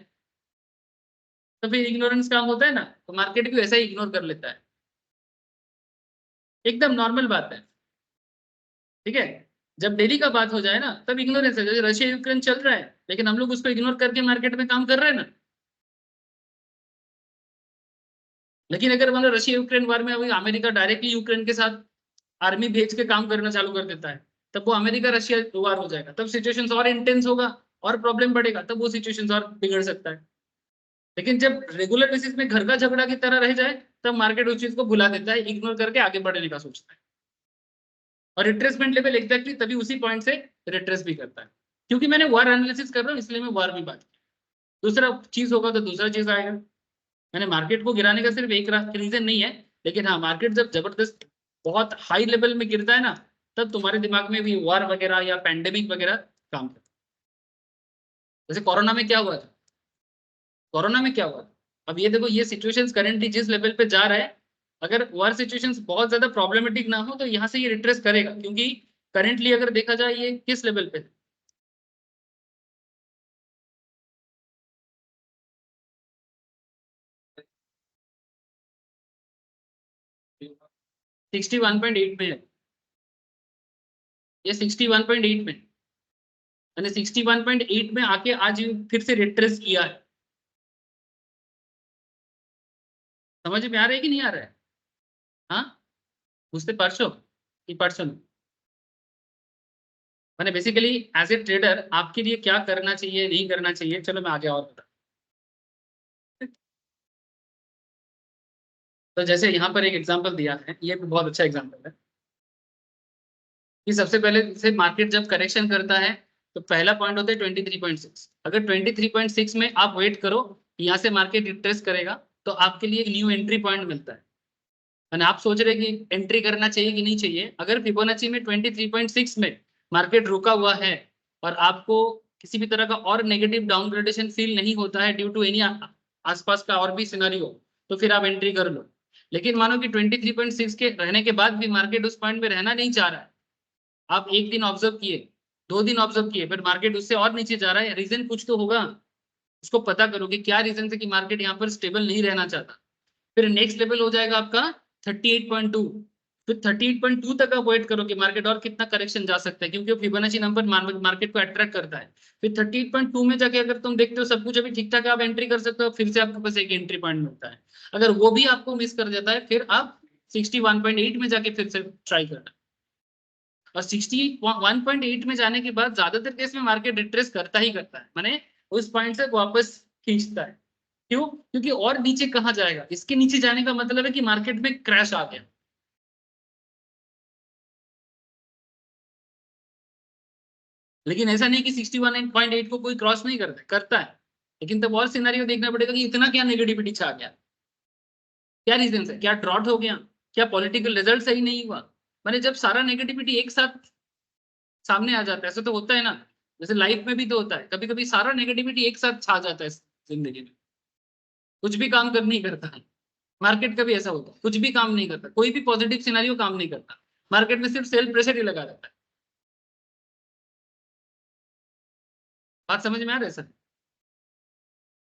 तो फिर इग्नोरेंस काम होता है ना, तो मार्केट भी वैसा ही इग्नोर कर लेता है, एकदम नॉर्मल बात है, ठीक है। जब डेली का बात हो जाए ना तब इग्नोरेंस है, जैसे रशिया यूक्रेन चल रहा है लेकिन हम लोग उसको इग्नोर करके मार्केट में काम कर रहे हैं ना। लेकिन अगर मतलब रशिया यूक्रेन वार में अभी अमेरिका डायरेक्टली यूक्रेन के साथ आर्मी भेज के काम करना चालू कर देता है, तब वो अमेरिका रशिया वार हो जाएगा, तब सिचुएशन और इंटेंस होगा और प्रॉब्लम बढ़ेगा, तब वो सिचुएशन और बिगड़ सकता है। लेकिन जब रेगुलर बेसिस में घर का झगड़ा की तरह रह जाए तब मार्केट उस चीज को भुला देता है, इग्नोर करके आगे बढ़ने का सोचता है, और रिट्रेसमेंट लेवल एग्जैक्टली तभी उसी पॉइंट से रिट्रेस भी करता है। क्योंकि मैंने वार एनालिसिस कर रहा हूँ इसलिए मैं वार भी बात की, दूसरा चीज होगा तो दूसरा चीज आएगा। मैंने मार्केट को गिराने का सिर्फ एक रीजन नहीं है, लेकिन हाँ मार्केट जब जबरदस्त बहुत हाई लेवल में गिरता है ना तब तुम्हारे दिमाग में भी वार वगैरह या पैंडेमिक वगैरह काम करता है। जैसे कोरोना में क्या हुआ था, कोरोना में क्या हुआ, अब ये देखो ये सिचुएशंस करेंटली जिस लेवल पे जा रहा है, अगर वार सिचुएशंस बहुत ज्यादा प्रॉब्लमेटिक ना हो तो यहाँ से ये रिट्रेस करेगा, क्योंकि करेंटली अगर देखा जाए ये किस लेवल पे 61.8 में है, ये 61.8 में, मैंने 61.8 में आके आज फिर से रिट्रेस किया है। समझ में आ रहा है कि नहीं आ रहा है? हाँ बुझते परसों कि परसों मैंने बेसिकली एज ए ट्रेडर आपके लिए क्या करना चाहिए नहीं करना चाहिए, चलो मैं आगे और बता। तो जैसे यहाँ पर एक एग्जांपल दिया है, ये भी बहुत अच्छा एग्जांपल है कि सबसे पहले से मार्केट जब करेक्शन करता है तो पहला पॉइंट होता है 23.6। अगर 23.6 में आप वेट करो, यहाँ से मार्केट रिट्रेस करेगा तो आपके लिए एक न्यू एंट्री पॉइंट मिलता है। मैंने आप सोच रहे कि एंट्री करना चाहिए कि नहीं चाहिए, अगर फिबोनाची में 23.6 में मार्केट रुका हुआ है और आपको किसी भी तरह का और नेगेटिव डाउनग्रेडेशन फील नहीं होता है ड्यू टू एनी आसपास का और भी सिनेरियो, तो फिर आप एंट्री कर लो। लेकिन मानो कि 23.6 के रहने के बाद भी मार्केट उस पॉइंट में रहना नहीं चाह रहा है, आप एक दिन ऑब्जर्व किए, 2 दिन ऑब्जर्व किए, फिर मार्केट उससे और नीचे जा रहा है, रीजन कुछ तो होगा, उसको पता करो कि क्या रीजन है कि मार्केट यहाँ पर स्टेबल नहीं रहना चाहता। फिर नेक्स्ट लेवल हो जाएगा आपका 38.2, फिर 38.2 तक आप वेट करो कि मार्केट और कितना करेक्शन जा सकता है, क्योंकि फिबोनाची नंबर मार्केट को अट्रैक्ट करता है। फिर 38.2 में जाके अगर तुम देखते हो सब कुछ अभी ठीक ठाक, आप एंट्री कर सकते हो, फिर से आपके पास एक एंट्री पॉइंट मिलता है। अगर वो भी आपको मिस कर जाता है, फिर आप 61.8 में जाके फिर से ट्राई करना। और 61.8 में जाने के बाद ज्यादातर केस में मार्केट रिट्रेस करता ही करता है, माने उस पॉइंट से वापस खींचता है। क्यों? क्योंकि और नीचे कहाँ जाएगा, इसके नीचे जाने का मतलब है कि मार्केट में क्रैश आ गया। लेकिन ऐसा नहीं कि 61.8 को कोई क्रॉस नहीं करता है, लेकिन तब और सिनेरियो देखना पड़ेगा कि इतना क्या नेगेटिविटी छा गया, क्या रीजन है, क्या ड्रॉट हो गया, क्या पॉलिटिकल रिजल्ट सही नहीं हुआ। माने जब सारा नेगेटिविटी एक साथ सामने आ जाता है, ऐसा तो होता है ना, जैसे लाइफ में भी तो होता है, कभी कभी सारा नेगेटिविटी एक साथ छा जाता है जिंदगी में, कुछ भी काम कर नहीं करता है। मार्केट का भी ऐसा होता है, कुछ भी काम नहीं करता, कोई भी पॉजिटिव सिनेरियो काम नहीं करता, मार्केट में सिर्फ सेल प्रेशर ही लगा रहता है। बात समझ में आ रहा है सर?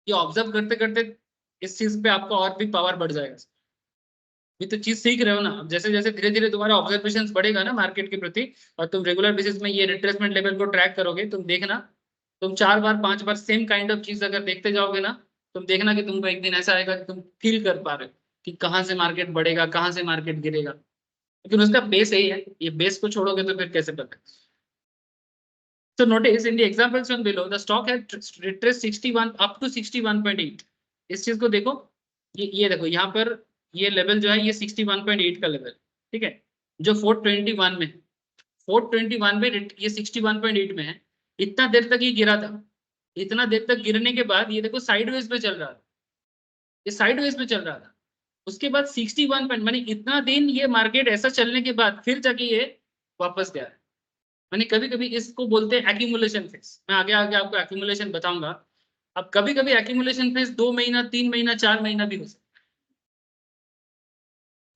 ये ऑब्जर्व करते करते इस चीज पे आपका और भी पावर बढ़ जाएगा। ये तो चीज सीख रहे हो ना, अब जैसे जैसे धीरे धीरे तुम्हारा ऑब्जर्वेशन बढ़ेगा ना मार्केट के प्रति, और तुम रेगुलर बेसिस में ये रिट्रेसमेंट लेवल को ट्रैक करोगे, तुम देखना, तुम 4 बार 5 बार सेम काइंड ऑफ चीज अगर देखते जाओगे ना, तुम देखना कि तुमको एक दिन ऐसा आएगा कि तुम फील कर पा रहे हो कि कहाँ से मार्केट बढ़ेगा, कहाँ से मार्केट गिरेगा। लेकिन उसका बेस यही है, ये बेस को छोड़ोगे तो फिर कैसे पता। So notice in the examples shown below, the stock had retraced 61 up to 61.8. इस चीज को देखो, ये देखो यहाँ पर ये लेवल जो है ये 61.8 का लेवल, ठीक है, जो 421 में 421 में ये 61.8 में है। इतना देर तक ये गिरा था, इतना देर तक गिरने के बाद ये देखो साइडवेज पे चल रहा था, ये साइडवेज पे चल रहा था। उसके बाद 61 पॉइंट, मानी इतना दिन ये मार्केट ऐसा चलने के बाद फिर जाके ये वापस गया है। मैंने कभी कभी इसको बोलते हैं एक्यूमुलेशन फेज, मैं आगे आगे आपको एक्यूमुलेशन बताऊंगा। अब कभी कभी एक्यूमुलेशन फेज 2 महीना 3 महीना 4 महीना भी हो सकता है,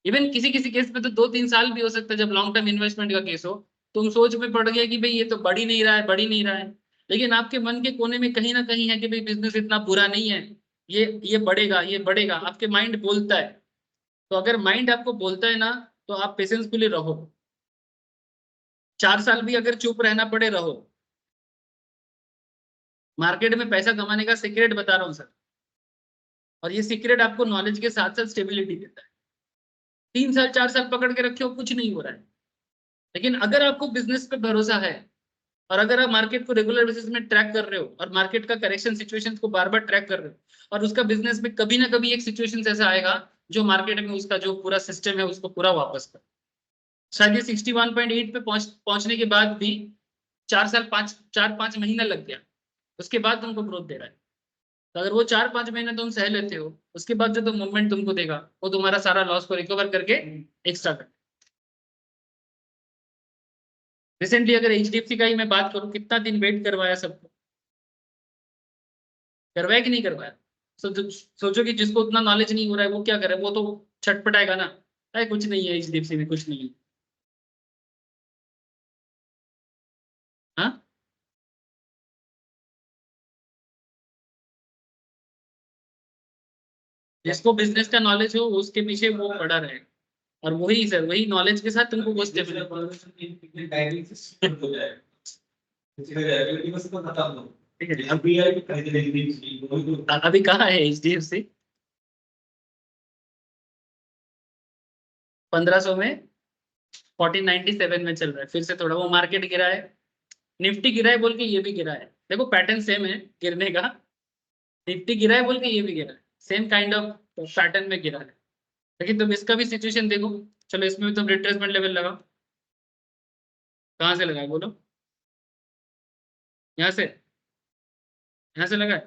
इवन किसी किसी केस में तो 2-3 साल भी हो सकता है। जब लॉन्ग टर्म इन्वेस्टमेंट का केस हो, तुम सोच में पड़ गया कि भाई ये तो बढ़ ही नहीं रहा है, बढ़ ही नहीं रहा है, लेकिन आपके मन के कोने में कहीं ना कहीं है कि भाई बिजनेस इतना बुरा नहीं है, ये बढ़ेगा, ये बढ़ेगा, आपके माइंड बोलता है। तो अगर माइंड आपको बोलता है ना, तो आप पेशेंसफुली रहो, 4 साल भी अगर चुप रहना पड़े रहो। मार्केट में पैसा कमाने का सीक्रेट बता रहा हूँ सर, और ये सीक्रेट आपको नॉलेज के साथ साथ स्टेबिलिटी देता है। 3 साल 4 साल पकड़ के रखे हो, कुछ नहीं हो रहा है, लेकिन अगर आपको बिजनेस पे भरोसा है, और अगर आप मार्केट को रेगुलर बेसिस में ट्रैक कर रहे हो, और मार्केट का करेक्शन सिचुएशन को बार बार ट्रैक कर रहे हो, और उसका बिजनेस में कभी ना कभी एक सिचुएशन ऐसा आएगा जो मार्केट में उसका जो पूरा सिस्टम है उसको पूरा वापस कर, शायद ये 61.8 पे पहुंचने के बाद भी 4 5 महीना लग गया, उसके बाद तुमको ग्रोथ दे रहा है। तो अगर वो 4-5 महीने तुम सह लेते हो, उसके बाद जो तुम मूवमेंट तुमको देगा वो तुम्हारा सारा लॉस को रिकवर करके एक्स्ट्रा कर। रिसेंटली अगर एचडीएफसी का ही मैं बात करूं, कितना दिन वेट करवाया सबको, करवाया कि नहीं करवाया? सोचो कि जिसको उतना नॉलेज नहीं हो रहा है वो क्या करे, वो तो छटपटाएगा ना, अरे कुछ नहीं है एचडीएफसी में, कुछ नहीं है। हाँ, जिसको बिजनेस का नॉलेज हो उसके पीछे वो पड़ा रहे, और वही सर, वही नॉलेज के साथ तुमको वो स्टेबिलिटी। ठीक है, अभी कहाँ है एचडीएफसी? 1500 में 1497 में चल रहा है, फिर से थोड़ा वो मार्केट गिरा है, निफ्टी गिरा है बोल के ये भी गिरा है, देखो पैटर्न सेम है गिरने का, निफ्टी गिरा है बोल के ये भी गिरा है, सेम काइंड ऑफ पैटर्न में गिरा है। लेकिन तुम इसका भी सिचुएशन देखो, चलो इसमें भी तुम रिट्रेसमेंट लेवल लगाओ, कहाँ से लगाए बोलो? यहाँ से, यहाँ से लगाए?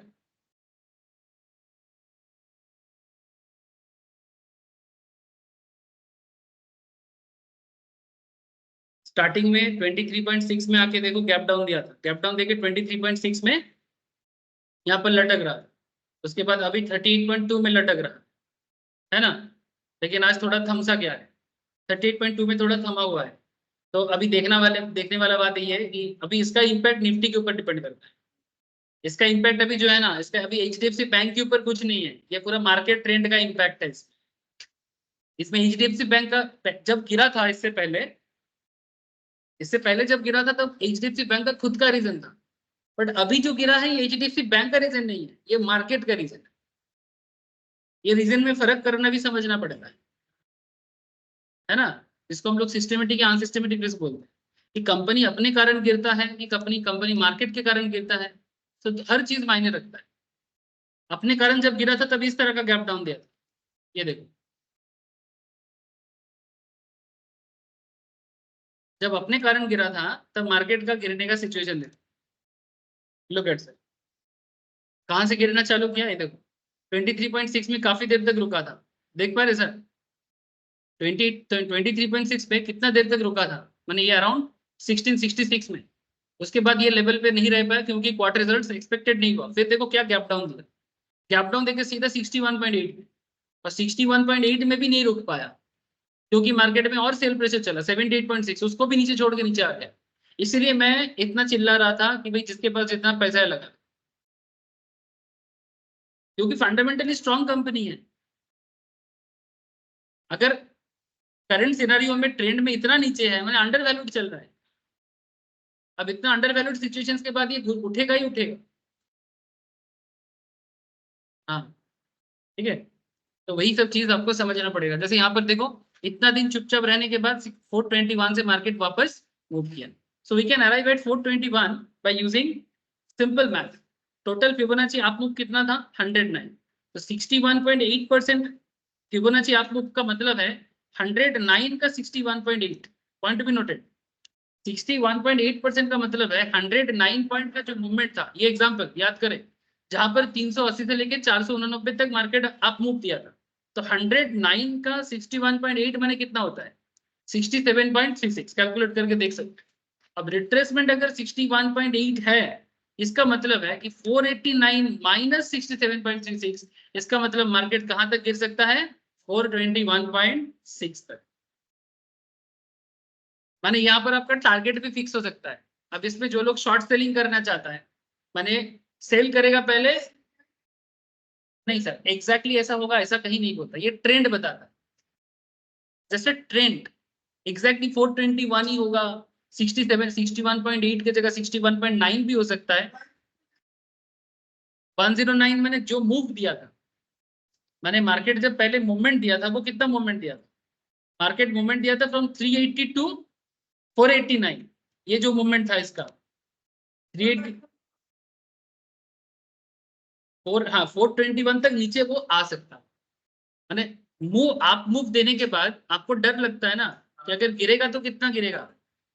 स्टार्टिंग में 23.6 में आके देखो गैप डाउन दिया था, गैप डाउन देके 23.6 में यहाँ पर लटक रहा था, उसके बाद अभी 38.2 में लटक रहा है ना, लेकिन आज थोड़ा थमसा गया है, 38.2 में थोड़ा थमा हुआ है। तो अभी देखने वाला बात ये है कि अभी इसका इम्पैक्ट निफ्टी के ऊपर डिपेंड करता है। इसका इम्पैक्ट अभी जो है ना, इसका अभी एचडीएफसी बैंक के ऊपर कुछ नहीं है, ये पूरा मार्केट ट्रेंड का इम्पैक्ट है इसमें। इसमें एचडीएफसी बैंक का जब गिरा था, इससे पहले जब गिरा था तब एचडीएफसी बैंक का खुद का रीजन था, बट अभी जो गिरा है ये एचडीएफसी बैंक का रीजन नहीं है, ये मार्केट का रीजन है। ये रीजन में फर्क करना भी समझना पड़ेगा, है ना, जिसको हम लोग सिस्टमेटिक या अनसिस्टमेटिक रिस्क बोलते हैं, कि कंपनी अपने कारण गिरता है कि कंपनी मार्केट के कारण गिरता है। तो हर चीज मायने रखता है। अपने कारण जब गिरा था तब इस तरह का गैप डाउन दिया था, ये देखो, जब अपने कारण गिरा था तब मार्केट का गिरने का सिचुएशन देखो, लुक एट सर, कहां से गिरना चालू किया, ये देखो 23.6 में काफी देर तक रुका था, देख पा रहे सर, 23.6 पे कितना देर तक रुका था, माने ये अराउंड 1666 में। उसके बाद ये लेवल पे नहीं रह पाया क्योंकि क्वार्टर रिजल्ट्स एक्सपेक्टेड नहीं हुआ। फिर देखो क्या गैप डाउन दिया, गैप डाउन देके सीधा 61.8 में, और 61.8 में भी नहीं रुक पाया क्योंकि मार्केट में और सेल प्रेशर चला 78.6, उसको भी नीचे छोड़ के नीचे आ गया। इसलिए मैं इतना चिल्ला रहा था कि भाई जिसके पास जितना पैसा है लगा, क्योंकि फंडामेंटली स्ट्रॉन्ग कंपनी है। अगर करंट सिनेरियो में ट्रेंड में इतना नीचे है, मैंने अंडर वैल्यूड चल रहा है, अब इतना अंडर वैल्यूड सिचुएशंस के बाद ये उठेगा ही उठेगा। हाँ ठीक है, तो वही सब चीज आपको समझना पड़ेगा। जैसे यहाँ पर देखो, इतना दिन चुपचाप रहने के बाद 421 से मार्केट वापस मूव किया। So we can arrive at 421 by using simple math. Total Fibonacci up move कितना था, 109। तो 61.8% फिबोनाची अप मूव का मतलब है 109 का 61.8, पॉइंट भी नोटेड। 61.8% का मतलब है 109 पॉइंट का जो मूवमेंट था, ये एग्जांपल याद करें, जहां पर 380 से लेके 489 तक मार्केट अप मूव किया था, तो 109 का 61.8 माने कितना होता है, 67.36, कैलकुलेट करके देख सकते हैं। अब रिट्रेसमेंट अगर 61.8 है, इसका मतलब है कि 489 माइनस 67.36, इसका मतलब मार्केट कहां तक गिर सकता है, 421.6 तक। माने यहाँ पर आपका टारगेट भी फिक्स हो सकता है। अब इसमें जो लोग शॉर्ट सेलिंग करना चाहता है, माने सेल करेगा पहले, नहीं सर एग्जैक्टली ऐसा होगा ऐसा कहीं नहीं होता, ये ट्रेंड बताता है। जैसे ट्रेंड एग्जैक्टली 421 ही होगा, 67 61.8 की जगह 61.9 भी हो सकता है। 109 मैंने जो मूव दिया था, मैंने मार्केट जब पहले मूवमेंट दिया था, वो कितना मूवमेंट दिया था, मार्केट मूवमेंट दिया था फ्रॉम 380 टू 489, ये जो मूवमेंट था इसका 380 हाँ 421 तक नीचे वो आ सकता है। माने आप मूव देने के बाद आपको डर लगता है ना कि अगर गिरेगा तो कितना गिरेगा,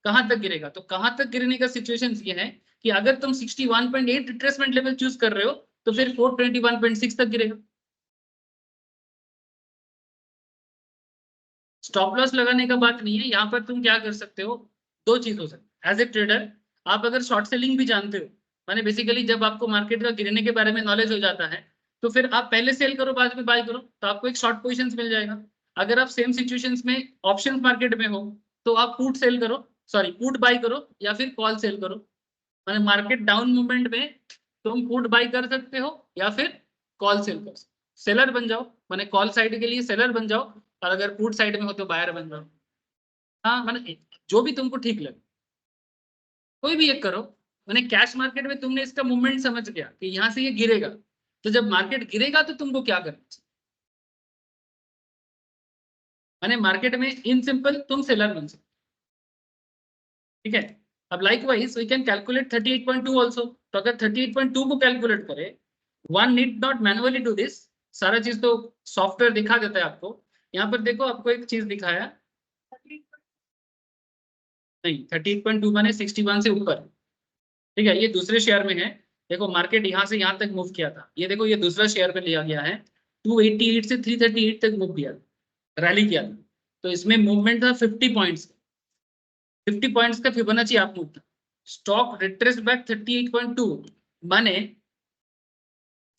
कहां तक गिरेगा, तो कहां तक गिरने का सिचुएशन ये है कि अगर तुम 61.8 रिट्रेसमेंट लेवल चूज कर रहे हो तो फिर 421.6 तक गिरेगा। स्टॉप लॉस लगाने का बात नहीं है, यहाँ पर तुम क्या कर सकते हो, दो चीज हो सकती है। एज ए ट्रेडर आप अगर शॉर्ट सेलिंग भी जानते हो, माने बेसिकली जब आपको मार्केट का गिरने के बारे में नॉलेज हो जाता है, तो फिर आप पहले सेल करो बाद में बाय करो, तो आपको एक शॉर्ट पोजीशंस मिल जाएगा। अगर आप सेम सिचुएशंस में ऑप्शंस मार्केट में हो तो आप पुट सेल करो, सॉरी पुट बाय करो या फिर कॉल सेल करो। माने मार्केट डाउन मूवमेंट में तुम पुट बाय कर सकते हो या फिर कॉल सेल कर सकते हो। सेलर बन जाओ, माने कॉल साइड के लिए सेलर बन जाओ, और अगर पुट साइड में हो तो बायर बन जाओ। हाँ माने जो भी तुमको ठीक लगे कोई भी एक करो। मैंने कैश मार्केट में तुमने इसका मूवमेंट समझ गया कि यहाँ से ये गिरेगा, तो जब मार्केट गिरेगा तो तुमको क्या करना चाहिए, मैंने मार्केट में इन सिंपल तुम सेलर बन सकते, ठीक है। अब likewise we can calculate 38.2 also. तो अगर 38.2 को कैलकुलेट करें, one need not manually do this, सारा चीज तो सॉफ्टवेयर दिखा देता है आपको। यहाँ पर देखो आपको एक चीज दिखाया, नहीं 38.2 माने 61 से ऊपर, ठीक है, ये दूसरे शेयर में है। देखो मार्केट यहाँ से यहाँ तक मूव किया था, ये देखो ये दूसरा शेयर पे लिया गया है, 288 से 338 तक मूव किया, रैली किया था। तो इसमें मूवमेंट था 50 पॉइंट्स, 50 पॉइंट्स का फिबोनाची आप मूव था। स्टॉक रिट्रेस बैक 38.2 माने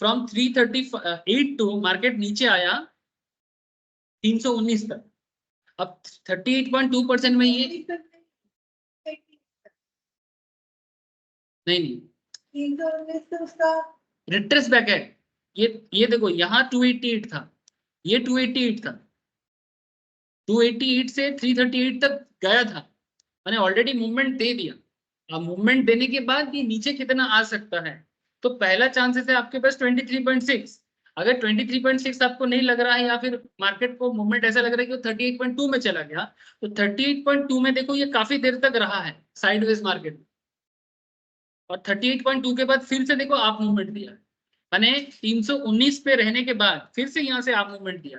फ्रॉम 338 टू मार्केट नीचे आया 319 तक। अब 38.2% में ये नहीं 319 उसका रिट्रेस बैक है। ये देखो यहाँ 288 था, ये 288 था, 288 से 338 तक गया था, मैंने ऑलरेडी मूवमेंट दे दिया। अब मूवमेंट देने के बाद ये नीचे कितना आ सकता है, तो पहला चांसेस है आपके पास 23.6। अगर 23.6 आपको नहीं लग रहा है या फिर मार्केट को मूवमेंट ऐसा लग रहा है कि वो 38.2 में चला गया, तो 38.2 में देखो ये काफी देर तक रहा है साइडवेज मार्केट, और 38.2 के बाद फिर से देखो आप मूवमेंट दिया, मैंने 319 पे रहने के बाद फिर से यहाँ से आप मूवमेंट दिया,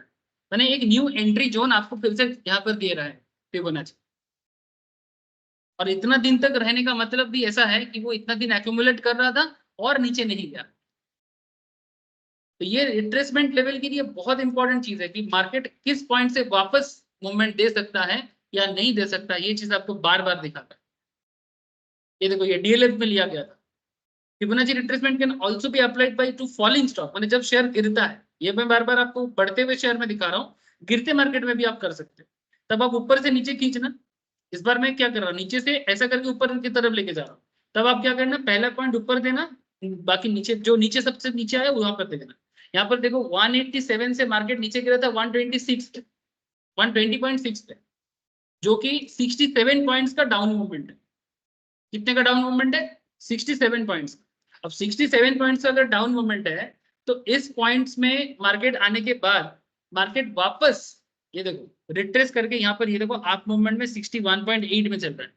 मैंने एक न्यू एंट्री जोन आपको फिर से यहाँ पर दे रहा है फिबोनाची। और इतना दिन तक रहने का मतलब भी ऐसा है कि वो इतना दिन एक्यूमुलेट कर रहा था और नीचे नहीं गया। तो ये रिट्रेसमेंट लेवल के लिए बहुत इंपॉर्टेंट चीज है कि मार्केट किस पॉइंट से वापस मूवमेंट दे सकता है या नहीं दे सकता, ये चीज आपको बार बार दिखाता है। ये देखो ये डीएलएफ में लिया गया था। Fibonacci retracement can also be applied by two falling stock, माने जब शेयर गिरता है, ये मैं बार बार आपको बढ़ते हुए शेयर में दिखा रहा हूँ, गिरते मार्केट में भी आप कर सकते हो। तब आप ऊपर से नीचे खींचना, इस बार मैं क्या कर रहा हूँ, नीचे से ऐसा करके ऊपर की तरफ लेके जा रहा हूँ। तब आप क्या करना, पहला पॉइंट ऊपर देना, बाकी नीचे जो नीचे सबसे नीचे आया वहां पर देना। यहाँ पर देखो 187 से मार्केट नीचे गिरा था 126 पे, 120.6 पे, जो कि 67 पॉइंट्स का डाउन मूवमेंट है। कितने का डाउन मूवमेंट है, 67 पॉइंट्स। अब 67 पॉइंट्स का अगर डाउन मूवमेंट है तो इस पॉइंट्स में मार्केट आने के बाद मार्केट वापस ये देखो रिट्रेस करके यहाँ पर ये देखो आप मूवमेंट में 61.8 में चल रहा है।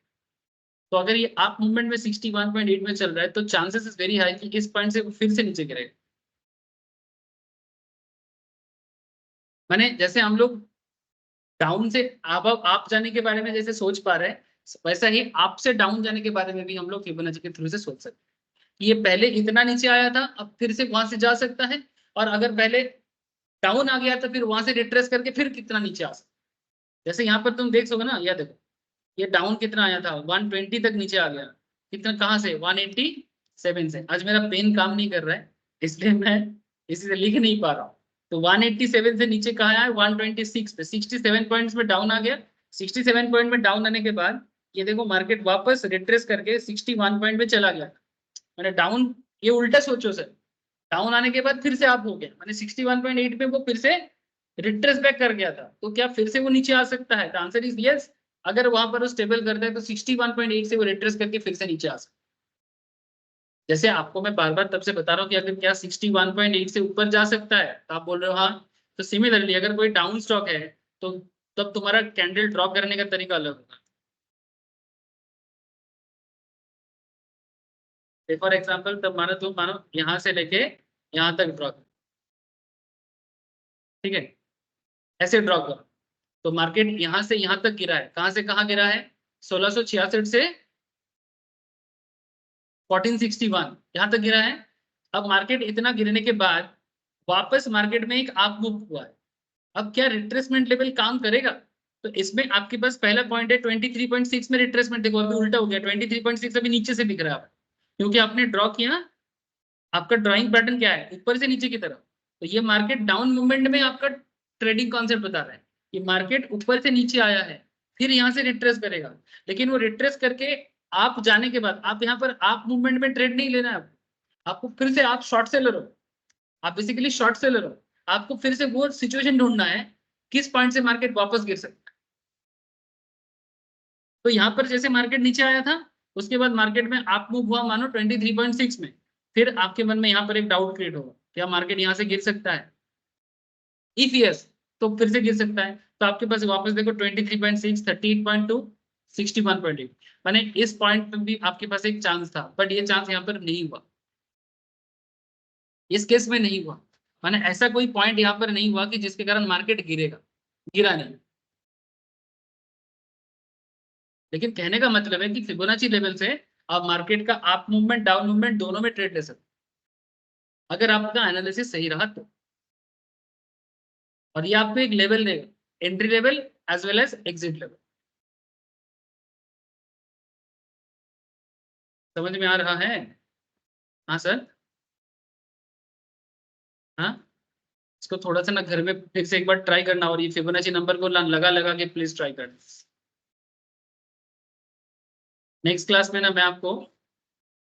तो अगर ये आप मूवमेंट में 61.8 में चल रहा है तो चांसेस इज वेरी हाई कि इस पॉइंट से फिर से नीचे गिरेगा। माने जैसे हम लोग डाउन से आप जाने के बारे में जैसे सोच पा रहे हैं, वैसा ही आप से डाउन जाने के बारे में भी हम लोग फिबोनाची के थ्रू से सोच सकते हैं। ये पहले इतना नीचे आया था, अब फिर से वहां से जा सकता है, और अगर पहले डाउन आ गया तो फिर वहां से रिट्रेस करके फिर कितना नीचे आ सकता है। जैसे यहाँ पर तुम देख सकोगे ना, यह देखो ये डाउन कितना आया था, 120 तक नीचे आ गया, कितना कहाँ से, 187 से। आज मेरा पेन काम नहीं कर रहा है इसलिए मैं इसी से लिख नहीं पा रहा हूँ। तो 187 से नीचे कहाँ आया, 126 पे, 67 पॉइंट्स में डाउन आ गया। 67 पॉइंट में डाउन आने के बाद ये देखो मार्केट वापस रिट्रेस करके 61 पॉइंट में चला गया। मैंने डाउन, ये उल्टा सोचो सर, डाउन आने के बाद फिर से आप हो गया, मैंने 61.8 पे वो फिर से रिट्रेस बैक कर गया था, तो क्या फिर से वो नीचे आ सकता है, द आंसर इज यस। अगर वहां पर वो स्टेबल करता है तो 61.8 से वो रिट्रेस करके फिर से नीचे आ सकता है। जैसे आपको मैं बार बार तब से बता रहा हूँ कि अगर क्या 61.8 से ऊपर जा सकता है, तो आप बोल रहे हो हाँ। तो सिमिलरली अगर कोई डाउन स्टॉक है तो तब तुम्हारा कैंडल ड्रॉ करने का तरीका अलग होगा। फॉर एग्जाम्पल तब तुम मानो यहाँ से लेके यहाँ तक ड्रॉ करो, ठीक है, ऐसे ड्रॉ करो। तो मार्केट यहाँ से यहाँ तक गिरा है, कहाँ से कहाँ गिरा है, 1666 से 1461 यहाँ तक गिरा है। अब मार्केट इतना गिरने के बाद वापस मार्केट में एक अप मूव हुआ है। अब क्या रिट्रेसमेंट लेवल काम करेगा, तो इसमें आपके पास पहला पॉइंट है 23.6 में रिट्रेसमेंट, देखो अभी उल्टा हो गया, 23.6 अभी नीचे से दिख रहा है क्योंकि आपने ड्रॉ किया। आपका ड्राइंग पैटर्न क्या है, ऊपर से नीचे की तरफ। तो ये मार्केट डाउन मूवमेंट में आपका ट्रेडिंग कॉन्सेप्ट बता रहा है कि मार्केट ऊपर से नीचे आया है, फिर यहाँ से रिट्रेस करेगा, लेकिन वो रिट्रेस करके आप जाने के बाद आप यहाँ पर आप मूवमेंट में ट्रेड नहीं लेना है आपको फिर से आप शॉर्ट सेलर हो, आप बेसिकली शॉर्ट सेलर हो। आपको फिर से वो सिचुएशन ढूंढना है किस पॉइंट से मार्केट वापस गिर सकता है। तो यहाँ पर जैसे मार्केट नीचे आया था, उसके बाद मार्केट में आप मूव हुआ मानो 23.6 में, फिर आपके मन में यहाँ पर एक डाउट क्रिएट होगा क्या मार्केट यहाँ से गिर सकता है, इफ यस तो फिर से गिर सकता है। तो आपके पास वापस देखो 23.6, 38.2, 61.8, माने इस पॉइंट पे भी आपके पास एक चांस था, बट ये चांस यहाँ पर नहीं हुआ, इस केस में नहीं हुआ। माने ऐसा कोई पॉइंट यहाँ पर नहीं हुआ कि जिसके कारण मार्केट गिरेगा, गिरा नहीं। लेकिन कहने का मतलब है कि फिबोनाची लेवल से आप मार्केट का अप मूवमेंट डाउन मूवमेंट दोनों में ट्रेड ले सकते अगर आपका एनालिसिस सही रहा तो। और ये आपको एक लेवल देगा, entry level as well as exit level. समझ में आ रहा है? हाँ सर, हाँ, इसको थोड़ा सा ना घर में फिर से एक बार ट्राई करना, और ये फिबोनाची नंबर को लगा लगा के प्लीज ट्राई करना। नेक्स्ट क्लास में ना मैं आपको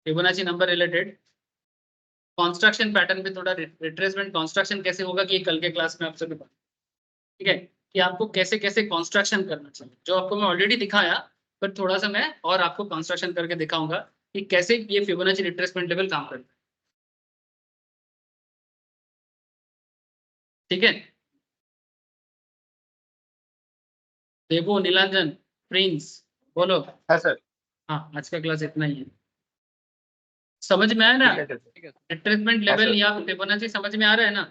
Fibonacci number related construction pattern पे थोड़ा रिट्रेसमेंट कंस्ट्रक्शन कैसे होगा कि ये कल के क्लास में आप सभी, ठीक है। कि आपको कैसे कैसे कंस्ट्रक्शन करना चाहिए, जो आपको मैं ऑलरेडी दिखाया, पर थोड़ा सा मैं और आपको कंस्ट्रक्शन करके दिखाऊंगा कि कैसे ये फिबोनाची रिट्रेसमेंट लेवल काम करता है। ठीक है, देवो, नीलांजन, प्रिंस, बोलो। हाँ सर, हाँ, आज का क्लास इतना ही है। समझ में आया ना? ठीक है सर। ठीक है रिट्रेसमेंट हाँ लेवल सर। या फिबोनाची समझ में आ रहा है ना?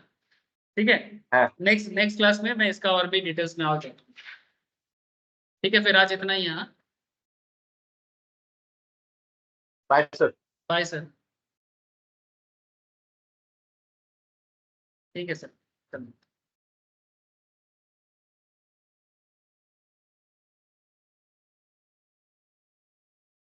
ठीक है, हाँ। नेक्स्ट नेक्स्ट क्लास में मैं इसका और भी डिटेल्स में आ जाऊंगा। ठीक है, फिर आज इतना ही है। हाँ, बाय सर। Bye sir. ठीक है सर, धन्यवाद।